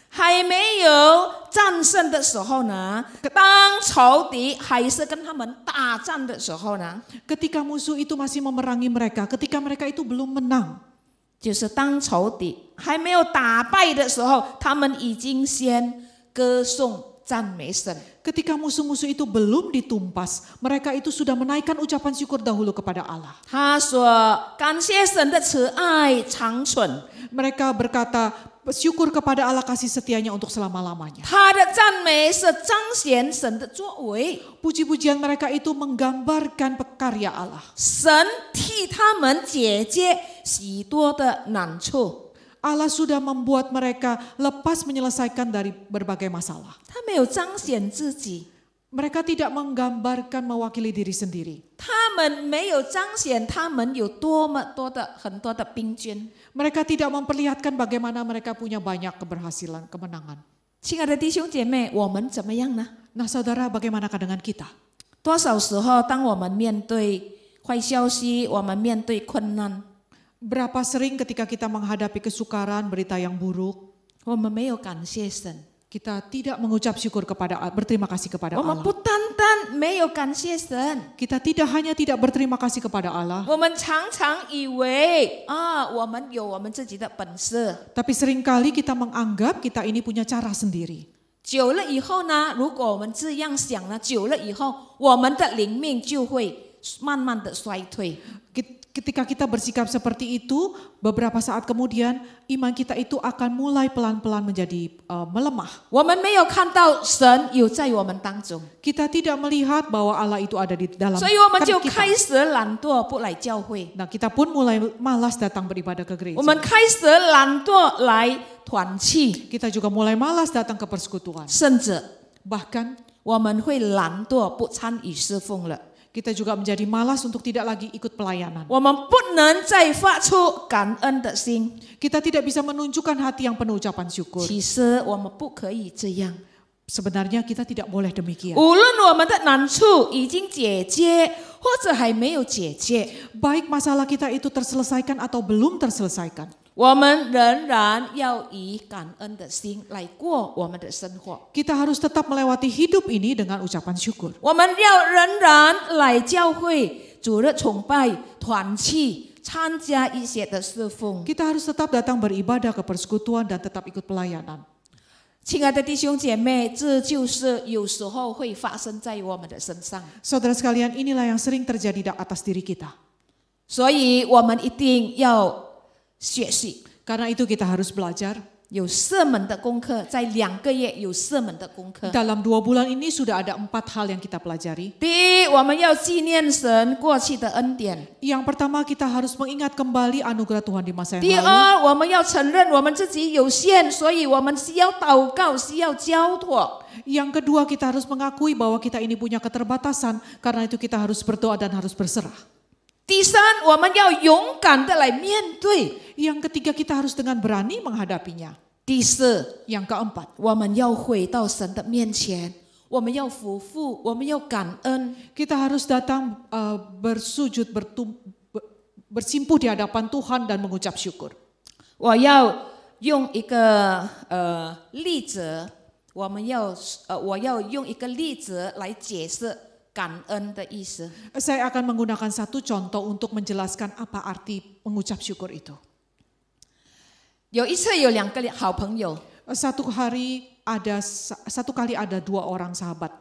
还没有战胜的时候呢，当仇敌还是跟他们打仗的时候呢， Ketika musuh itu masih memerangi mereka, ketika mereka itu belum menang. 就是当仇敌还没有打败的时候，他们已经先歌颂赞美神。 Ketika musuh-musuh itu belum ditumpas, mereka itu sudah menaikkan ucapan syukur dahulu kepada Allah. 他说：“感谢神的慈爱长存。” Mereka berkata, syukur kepada Allah kasih setianya untuk selama-lamanya. 他的赞美是彰显神的作为， Puji-pujian mereka itu menggambarkan karya Allah. 神替他们解决许多的难处。 Allah sudah membuat mereka lepas menyelesaikan dari berbagai masalah. 他没有彰显自己， Mereka tidak menggambarkan mewakili diri sendiri. 他们没有彰显他们有多么多的很多的兵军。 Mereka tidak memperlihatkan bagaimana mereka punya banyak keberhasilan, kemenangan. 亲爱的弟兄姐妹，我们怎么样呢？ Nah saudara, bagaimanakah dengan kita? 多少时候，当我们面对坏消息，我们面对困难， Berapa sering ketika kita menghadapi kesukaran, berita yang buruk, 我们没有感谢神， kita tidak mengucap syukur kepada berterima kasih kepada 我们 Allah. 不单单没有感谢神， Kita tidak hanya tidak berterima kasih kepada Allah, 我们常常以为我们有我们自己的本事。 tapi seringkali kita menganggap kita ini punya cara sendiri. 久了以后呢，如果我们这样想呢，久了以后，我们的灵命就会慢慢的衰退。 Ketika kita bersikap seperti itu, beberapa saat kemudian iman kita itu akan mulai pelan-pelan menjadi melemah. 我们没有看到神有在我们当中， Kita tidak melihat bahwa Allah itu ada di dalam 所以我们就 kita. 开始懒惰，不来教会。 Nah, kita pun mulai malas datang beribadah ke gereja. 我们开始懒惰来团契， Kita juga mulai malas datang ke persekutuan. 甚至 Bahkan 我们会懒惰，不参与侍奉了。 Kita juga menjadi malas untuk tidak lagi ikut pelayanan. 我们不能再发出感恩的心。 Kita tidak bisa menunjukkan hati yang penuh ucapan syukur. 其实我们不可以这样。 Sebenarnya kita tidak boleh demikian. 无论我们的难处已经解决，或者还没有解决， Baik masalah kita itu terselesaikan atau belum terselesaikan. 我们仍然要以感恩的心来过我们的生活。 Kita harus tetap melewati hidup ini dengan ucapan syukur. 我们要仍然来教会主日崇拜、团契，参加一些的侍奉。 Kita harus tetap datang beribadah ke persekutuan dan tetap ikut pelayanan. 亲爱的弟兄姐妹，这就是有时候会发生在我们的身上， Saudara sekalian, inilah yang sering terjadi di atas diri kita. 所以我们一定要学习。 Karena itu kita harus belajar. 有射门的功课，在2个月有射门的功课。 Dalam 2 bulan ini sudah ada 4 hal yang kita pelajari. 第一，我们要纪念神过去的恩典； Yang pertama kita harus mengingat kembali anugerah Tuhan di masa 第 yang lalu. 二，我们要承认我们自己有限，所以我们需要祷告，需要交托。 Yang kedua kita harus mengakui bahwa kita ini punya keterbatasan. Karena itu kita harus berdoa dan harus berserah. 第三，我们要勇敢的来面对。 Yang ketiga kita harus dengan berani menghadapinya. 第四， Yang keempat 我们要回到神的面前，我们要服服，我们要感恩。 kita harus datang bersujud, bersimpuh di hadapan Tuhan dan mengucap syukur. 我要用一个例子，我要用一个例子来解释感恩的意思。 Saya akan menggunakan satu contoh untuk menjelaskan apa arti mengucap syukur itu. 有一次有2个好朋友， Satu kali ada 2 orang sahabat.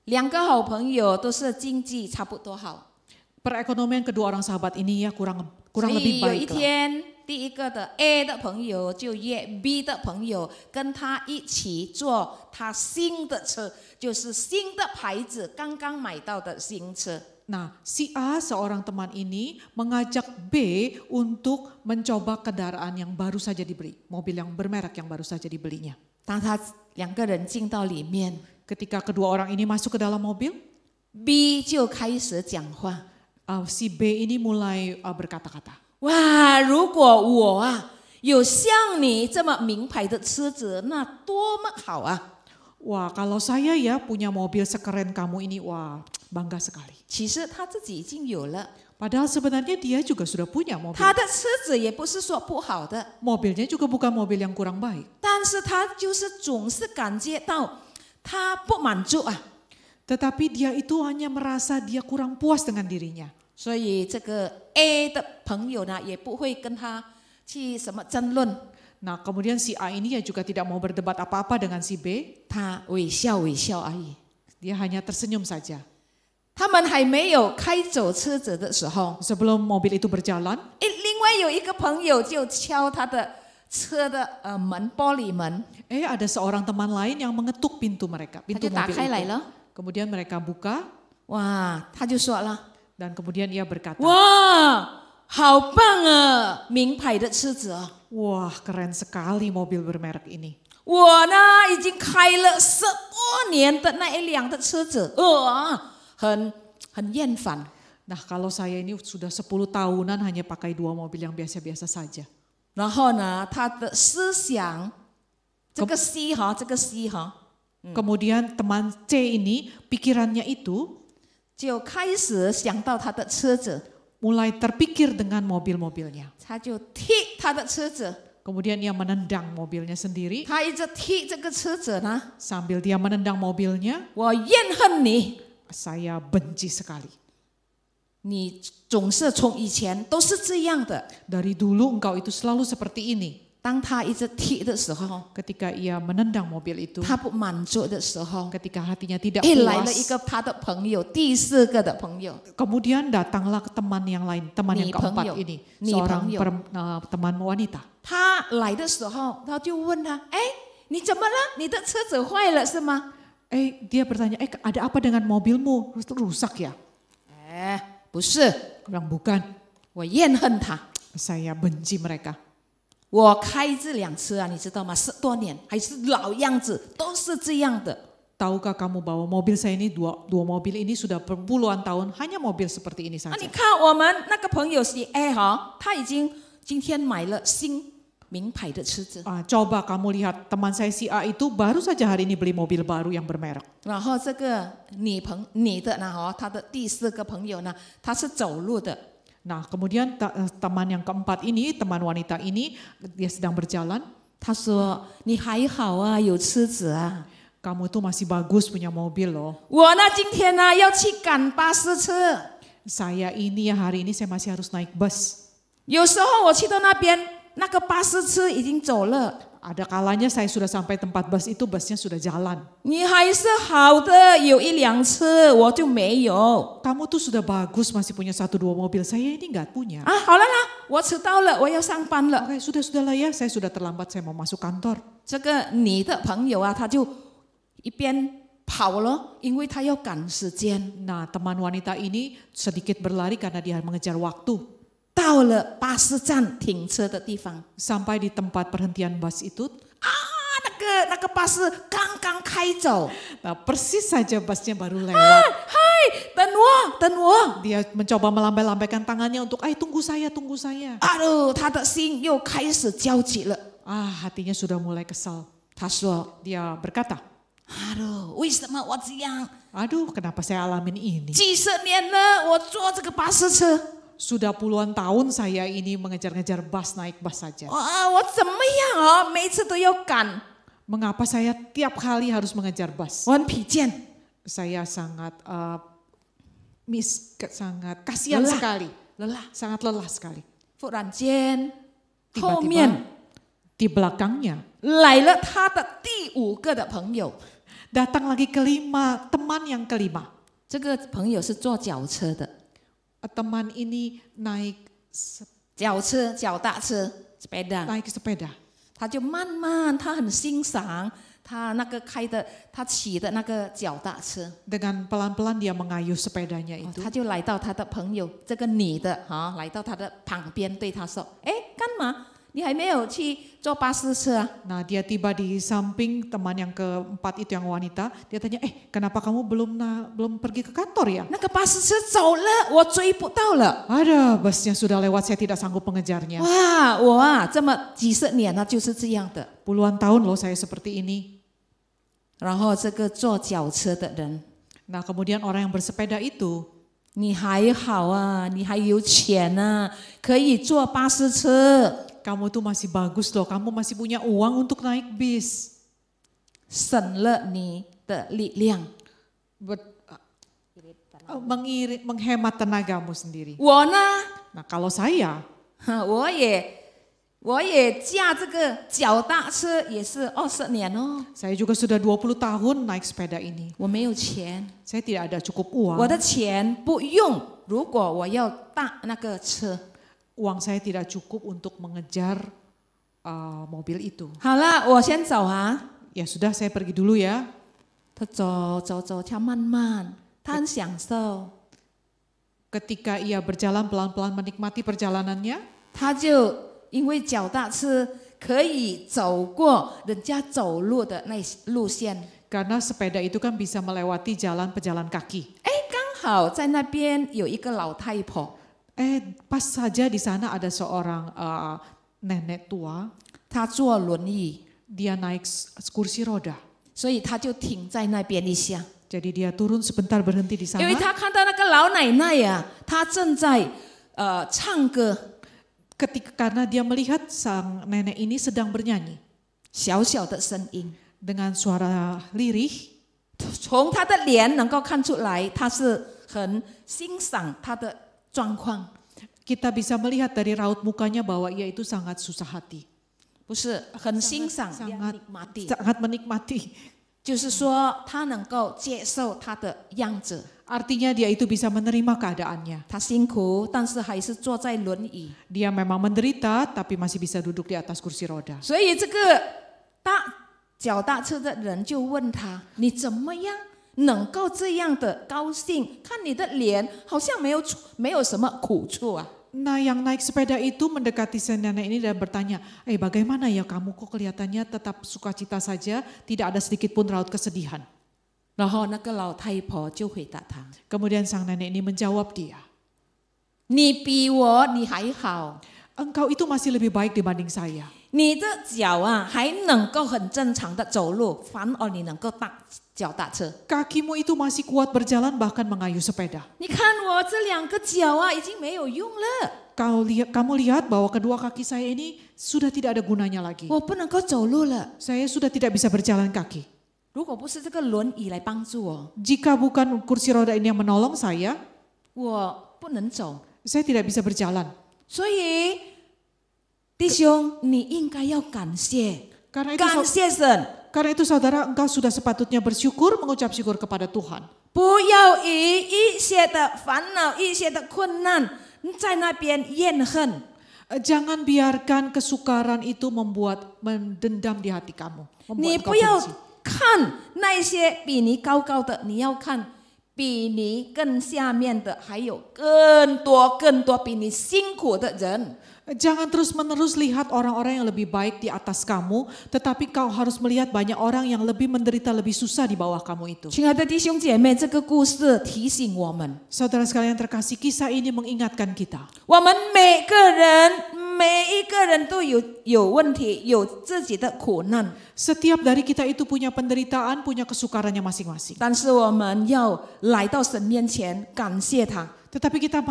2个好朋友都是经济差不多好， Perekonomian kedua orang sahabat ini ya kurang 所 lebih 以有一 baik lah. 天，第一个的 A 的朋友就约 B 的朋友跟他一起坐他新的车，就是新的牌子，刚刚买到的新车。 Nah, si A seorang teman ini mengajak B untuk mencoba kendaraan yang baru saja dibeli, mobil yang bermerek yang baru saja dibelinya. 当他2个人进到里面， Ketika kedua orang ini masuk ke dalam mobil, B 就开始讲话。 si B ini mulai berkata-kata. 哇，如果我有像你这么名牌的车子，那多么好啊！ Wah, kalau saya ya punya mobil sekeren kamu ini, wah bangga sekali. 其实他自己已经有了， Padahal sebenarnya dia juga sudah punya mobil. 他的车子也不是说不好的， Mobilnya juga bukan mobil yang kurang baik. 但是他就是总是感觉到他不满足啊， Tetapi dia itu hanya merasa dia kurang puas dengan dirinya. 所以这个 A 的朋友呢，也不会跟他去什么争论， Nah, kemudian si A ini ya juga tidak mau berdebat apa-apa dengan si B. 他微笑微笑而已。 Dia hanya tersenyum saja. 他们还没有开走车子的时候， Sebelum mobil itu berjalan, 另外有一个朋友就敲他的车的门玻璃门， ada seorang teman lain yang mengetuk pintu mereka, 他 pintu 就打 mobil 开来 itu. 了。 Kemudian mereka buka 哇，他就说了， dan kemudian ia berkata, 哇，好棒啊，名牌的车子啊！ wah keren sekali mobil bermerek ini. 我呢已经开了10多年的那一辆的车子，很厌烦。 Nah, kalau saya ini sudah 10 tahunan hanya pakai 2 mobil yang biasa-biasa saja. 然后呢，他的思想，这个 C 哈，这个 C 哈， Kemudian teman C ini pikirannya itu 就开始想到他的车子， mulai terpikir dengan mobil-mobilnya. 他就踢他的车子， Kemudian ia menendang mobilnya sendiri. 他一直踢这个车子呢， Sambil dia menendang mobilnya, 我厌恨你， saya benci sekali. 你总是从以前都是这样的。 Dari dulu engkau itu selalu seperti ini. 当他一直踢的时候， Ketika ia menendang mobil itu, 他不满足的时候， ketika hatinya tidak 来了一 puas, 个他的朋友，第4个的朋友， kemudian datanglah ke teman yang lain, teman yang keempat Ni ini, Ni seorang pengyo. teman wanita. 他来的时候，他就问他：“哎，你怎么了？你的车子坏了是吗？” Dia bertanya, ada apa dengan mobilmu? Rusak ya? 哎，不是， Bilang bukan, 我厌恨他。 saya benci mereka. 我开这辆车啊，你知道吗？10多年，还是老样子，都是这样的。tahukah kamu bahwa mobil saya ini dua mobil ini sudah berpuluhan tahun, hanya mobil seperti ini 啊， saja. 你看我们那个朋友是 A 哈，他已经今天买了新名牌的车子， Coba kamu lihat teman saya si A itu baru saja hari ini beli mobil baru yang bermerek. 然后这个你的呢哈，他的第4个朋友呢，他是走路的， Nah, kemudian teman yang keempat ini, teman wanita ini, dia sedang berjalan. 他说你还好啊，有车子啊。 Kamu itu masih bagus punya mobil loh. 我呢今天呢要去赶巴士车， Saya ini ya hari ini saya masih harus naik bus. 有时候我去到那边，那个巴士车已经走了。 Ada kalanya saya sudah sampai tempat bus itu, busnya sudah jalan. 你还是好的，有1辆车，我就没有。 Kamu tuh sudah bagus masih punya 1-2 mobil, saya ini nggak punya. 啊，好了啦，我迟到了，我要上班了。 Oke, sudahlah ya, saya sudah terlambat, saya mau masuk kantor. 这个你的朋友啊，他就一边跑了，因为他要赶时间。 Nah, teman wanita ini sedikit berlari karena dia mengejar waktu. 到了巴士站停车的地方， Sampai di tempat perhentian bus itu, 那个巴士刚刚开走， nah persis saja busnya baru lewat. 等我，等我。 Dia mencoba melambai-lambaikan tangannya untuk, tunggu saya, tunggu saya. aduh，他的心又开始焦急了。 Hatinya sudah mulai kesal. 他说 Dia berkata, ：“aduh，为什么我这样？ aduh kenapa saya alamin ini? 几十年了，我坐这个巴士车， Sudah puluhan tahun saya ini mengejar-ngejar bus, naik bus saja. 我怎么样啊？每次都要赶， Mengapa saya tiap kali harus mengejar bus? 我很疲倦。 Saya sangat sangat kasihan Lelah. sekali, lelah。 sangat lelah sekali. 忽然间，后 Tiba-tiba 面 di belakangnya 来了他的第5个的朋友。 datang lagi teman yang kelima. 这个朋友是坐脚车的， Teman ini naik 脚踏车，sepeda。 sepeda. 他就慢慢，他很欣赏他那个他骑的那个脚踏车。 Dengan pelan-pelan dia mengayuh sepedanya itu. 他就来到他的朋友，这个女的哈，来到他的旁边，对他说：“哎，干嘛？你还没有去坐巴士车啊？” Nah, dia tiba di samping teman yang keempat itu yang wanita. Dia tanya, kenapa kamu belum pergi ke kantor ya? 那个巴士车走了，我追不到了。 Ada, busnya sudah lewat, saya tidak sanggup mengejarnya. 哇，我啊，这么几十年了，就是这样的。 Puluhan tahun loh saya seperti ini. 然后这个坐脚车的人， Nah, kemudian orang yang bersepeda itu, 你还好啊，你还有钱啊，可以坐巴士车。 kamu tuh masih bagus loh, kamu masih punya uang untuk naik bis. 省了你的力量。 Menghemat tenagamu sendiri. 我呢， Nah, kalau saya, 我也驾这个脚踏车也是20年哦。 saya juga sudah 20 tahun naik sepeda ini. 我没有钱， Saya tidak ada cukup uang. 我的钱不用。如果我要搭那个车， Uang saya tidak cukup untuk mengejar mobil itu. 好了，我先走啊。 Ya sudah, saya pergi dulu ya. 他走，他慢慢，他很享受。 Ketika ia berjalan pelan-pelan menikmati perjalanannya, 他就因为脚踏车可以走过人家走路的那路线， karena sepeda itu kan bisa melewati jalan pejalan kaki. 刚好在那边有一个老太婆， Pas saja di sana ada seorang nenek tua, 她坐轮椅， dia naik kursi roda. 所以她就停在那边一下， Jadi dia turun sebentar berhenti di 因为 sana. 她看到那个老奶奶呀，她正在唱歌， Karena dia melihat sang nenek ini sedang bernyanyi 小小的声音， dengan suara lirih. 从她的脸能够看出来，她是很欣赏她的状况， Kita bisa melihat dari raut mukanya bahwa ia itu sangat susah hati, 不是很欣赏， sangat menikmati， sangat menikmati. 就是说她能够接受她的样子。 Artinya dia itu bisa menerima keadaannya. 他辛苦，但是还是坐在轮椅。 Dia memang menderita tapi masih bisa duduk di atas kursi roda. 所以这个脚踏车的人就问他：“你怎么样能够这样的高兴？看你的脸好像没有什么苦处啊。” Nah, yang naik sepeda itu mendekati si nenek ini dan bertanya, bagaimana ya kamu kok kelihatannya tetap sukacita saja, tidak ada sedikit pun raut kesedihan. 然后那个老太婆就回答他 Kemudian sang nenek ini menjawab dia, 你比我你还好， engkau itu masih lebih baik dibanding saya. 你的脚啊还能够很正常的走路，反而你能够脚踏车。 Kakimu itu masih kuat berjalan bahkan mengayuh sepeda. 你看我这两个脚啊已经没有用了， Kamu lihat bahwa kedua kaki saya ini sudah tidak ada gunanya lagi. 我不能够走路了。 Saya sudah tidak bisa berjalan kaki. 如果不是这个轮椅来帮助我， Jika bukan kursi roda ini yang menolong saya 我不能走。 tidak bisa berjalan. 所以，弟兄，你应该要感谢， Karena 感谢神， itu saudara, engkau sudah sepatutnya bersyukur, mengucap syukur kepada Tuhan. 不要以一些的烦恼、一些的困难在那边怨恨。 Jangan biarkan kesukaran itu mendendam di hati kamu. 你 Membuat 不 engkau 要 benci. 看那些比你高高的，你要看比你更下面的，还有更多比你辛苦的人。 Jangan terus-menerus lihat orang-orang yang lebih baik di atas kamu, tetapi kau harus melihat banyak orang yang lebih menderita, lebih susah di bawah kamu itu. 亲爱的弟兄姐妹，这个故事提醒我们， Saudara sekalian terkasih, kisah ini mengingatkan kita. 我们每一个人都有问题，有自己的苦难， Setiap dari kita itu punya penderitaan, punya kesukarannya masing-masing. 但是我们要来到神面前感谢他。 Tetapi kita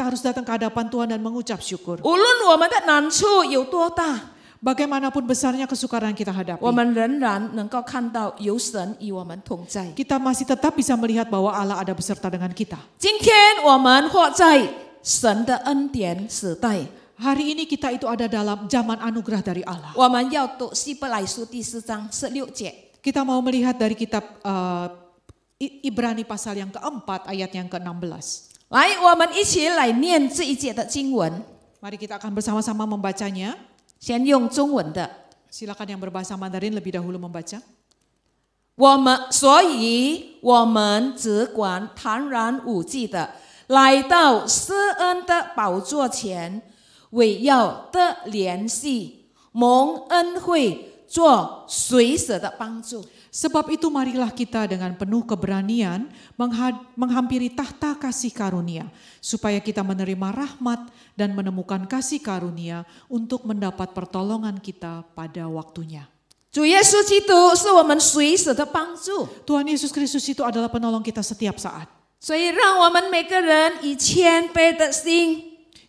harus datang ke hadapan Tuhan dan mengucap syukur. 无论我们的难处有多大， Bagaimanapun besarnya kesukaran yang kita hadapi, 我们仍然能够看到有神与我们同在。 kita masih tetap bisa melihat bahwa Allah ada beserta dengan kita. 今天我们活在神的恩典时代， Hari ini kita itu ada dalam zaman anugerah dari Allah. 我们要读希伯来书第4章16节。 Kita mau melihat dari kitab Ibrani pasal yang keempat ayat yang ke-16. 来，我们一起来念这一节的经文， Mari kita akan bersama-sama membacanya. 先用中文的。 Silakan yang berbahasa Mandarin lebih dahulu membaca. 所以我们只管坦然无惧的来到施恩的宝座前，为要得怜惜，蒙恩惠，做随时的帮助。 Sebab itu marilah kita dengan penuh keberanian menghampiri tahta kasih karunia, supaya kita menerima rahmat dan menemukan kasih karunia untuk mendapat pertolongan kita pada waktunya. 主耶稣基督是我们随时的帮助， Tuhan Yesus Kristus itu adalah penolong kita setiap saat. 所以让我们每个人以谦卑的心，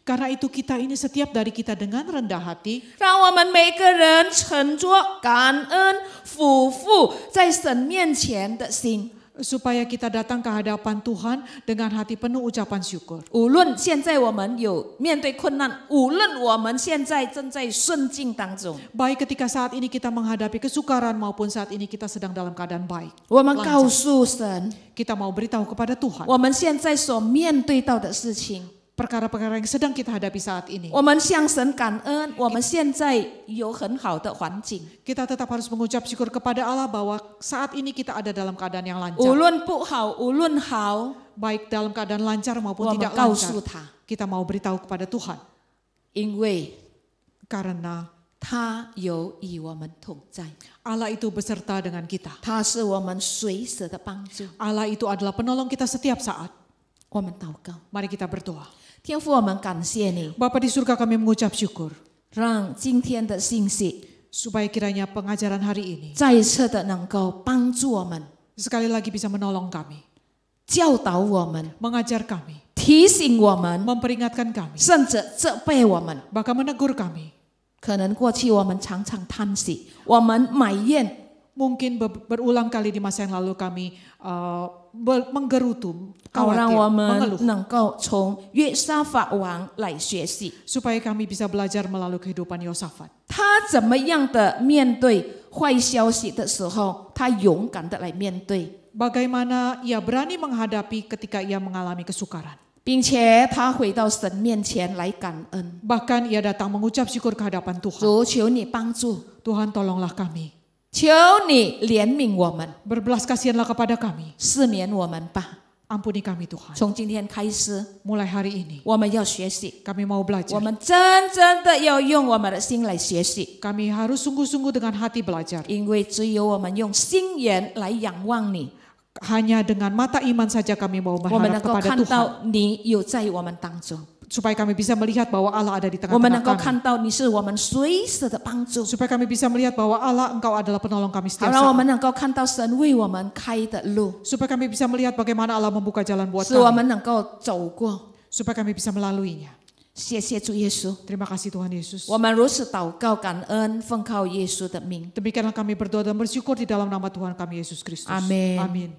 Karena itu kita ini setiap dari kita dengan rendah hati, 让我们每个人乘着感恩俯伏在神面前的心。 supaya kita datang ke hadapan Tuhan dengan hati penuh ucapan syukur. 无论现在我们有面对困难，无论我们现在正在顺境当中， Baik ketika saat ini kita menghadapi kesukaran maupun saat ini kita sedang dalam keadaan baik. 我们告诉神， Kita mau beritahu kepada Tuhan 我们现在所面对到的事情， perkara-perkara yang sedang kita hadapi saat ini. 我们向神感恩，我们现在有很好的环境， Kita tetap harus mengucap syukur kepada Allah bahwa saat ini kita ada dalam keadaan yang 无 lancar. 论不好，无论好， Baik dalam keadaan lancar 我 maupun 们 tidak 告 lancar. 诉他， Kita mau beritahu kepada Tuhan 因为 karena 他有与我们同在， Allah itu beserta dengan kita. 他是我们随时的帮助。 Allah itu adalah penolong kita setiap saat. 我们祷告， Mari kita berdoa. 天父，我们感谢你， Bapa di surga, kami mengucap syukur 让今天的信息 supaya kiranya pengajaran hari ini 再一次的能够帮助我们， sekali lagi bisa menolong kami, 教导我们， mengajar kami, 提醒我们， memperingatkan kami, 甚至责备我们。 bahkan menegur kami. 可能过去我们常常叹息，我们埋怨， Mungkin berulang kali di masa yang lalu kami menggerutu, 好让 khawatir, 我们 mengeluh, 能够从约沙法王来学习， supaya kami bisa belajar melalui kehidupan Yosafat. 他怎么样的面对坏消息的时候，他勇敢的来面对， Bagaimana ia berani menghadapi ketika ia mengalami kesukaran. 并且他回到神面前来感恩。 Bahkan ia datang mengucap syukur ke hadapan Tuhan. 主，求你帮助， Tuhan tolonglah kami. 求你怜悯我们， Berbelas kasihanlah kepada kami. 赦免我们吧。 Ampuni kami Tuhan. 从今天开始， Mulai hari ini 我们要学习， kami mau 我 belajar. 们真的要用我们的心来学习， Kami harus sungguh-sungguh dengan hati belajar. 因为只有我们用心眼来仰望你， hanya dengan mata iman saja kami mau 我们能 berharap 够 kepada 看 Tuhan. 到你有在我们当中， Supaya kami bisa melihat bahwa Allah ada di 我们能 tengah-tengah 够 kami. 看到你是我们随时的帮助， Supaya kami bisa melihat bahwa Allah Engkau adalah penolong kami 好 setiap 让我 saat. 们能够看到神为我们开的路， Supaya kami bisa melihat bagaimana Allah membuka jalan buat 使我 kami. 们能够走过。 Supaya kami bisa melaluinya. 谢谢主耶稣， Terima kasih Tuhan Yesus. 我们如此祷告感恩，奉靠耶稣的名， Demikianlah kami berdoa dan bersyukur di dalam nama Tuhan kami Yesus Kristus. Amin. Amin.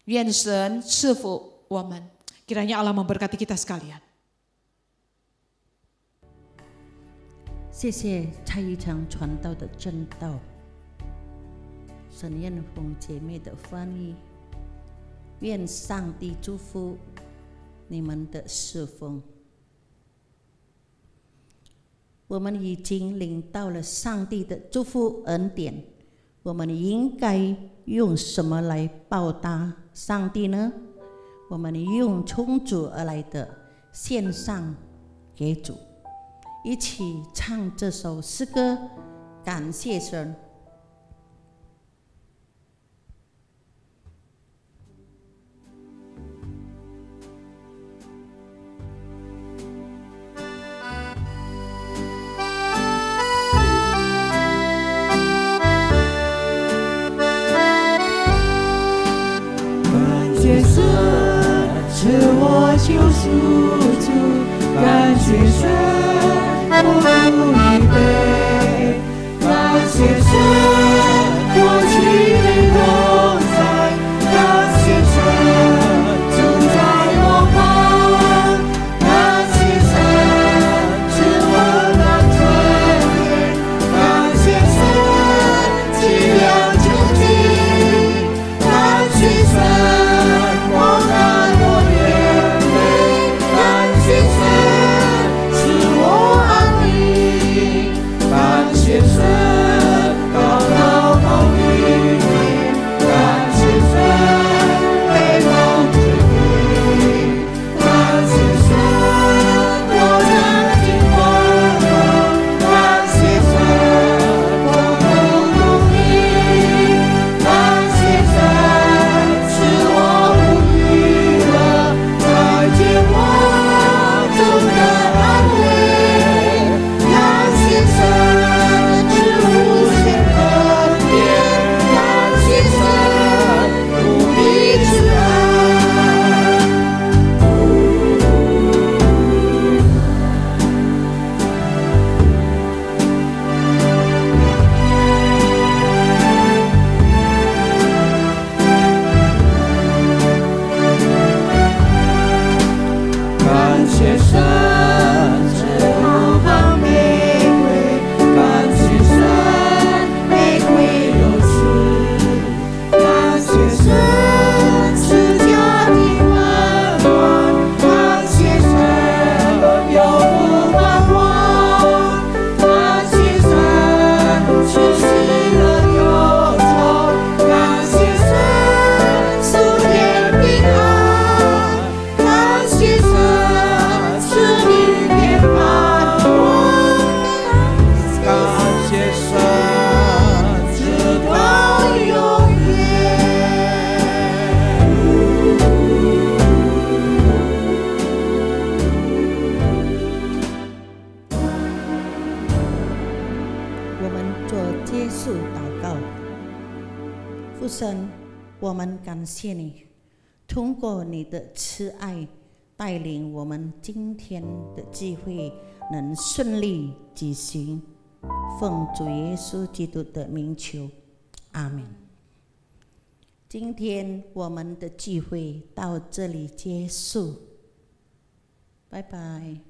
愿神赐福我们。 Kiranya Allah memberkati kita sekalian. 谢谢蔡一成传道的正道，沈艳凤姐妹的翻译。愿上帝祝福你们的侍奉。我们已经领到了上帝的祝福恩典，我们应该用什么来报答上帝呢？我们用从主而来的献上给主，一起唱这首诗歌，感谢神。是我救赎主，感谢神不顾一杯，感谢神我起灵同在，感谢神住在我旁，感谢神是我的尊严，感谢神体谅救济，感谢神。父神，我们感谢你，通过你的慈爱带领我们今天的聚会能顺利举行。奉主耶稣基督的名求，阿门。今天我们的聚会到这里结束，拜拜。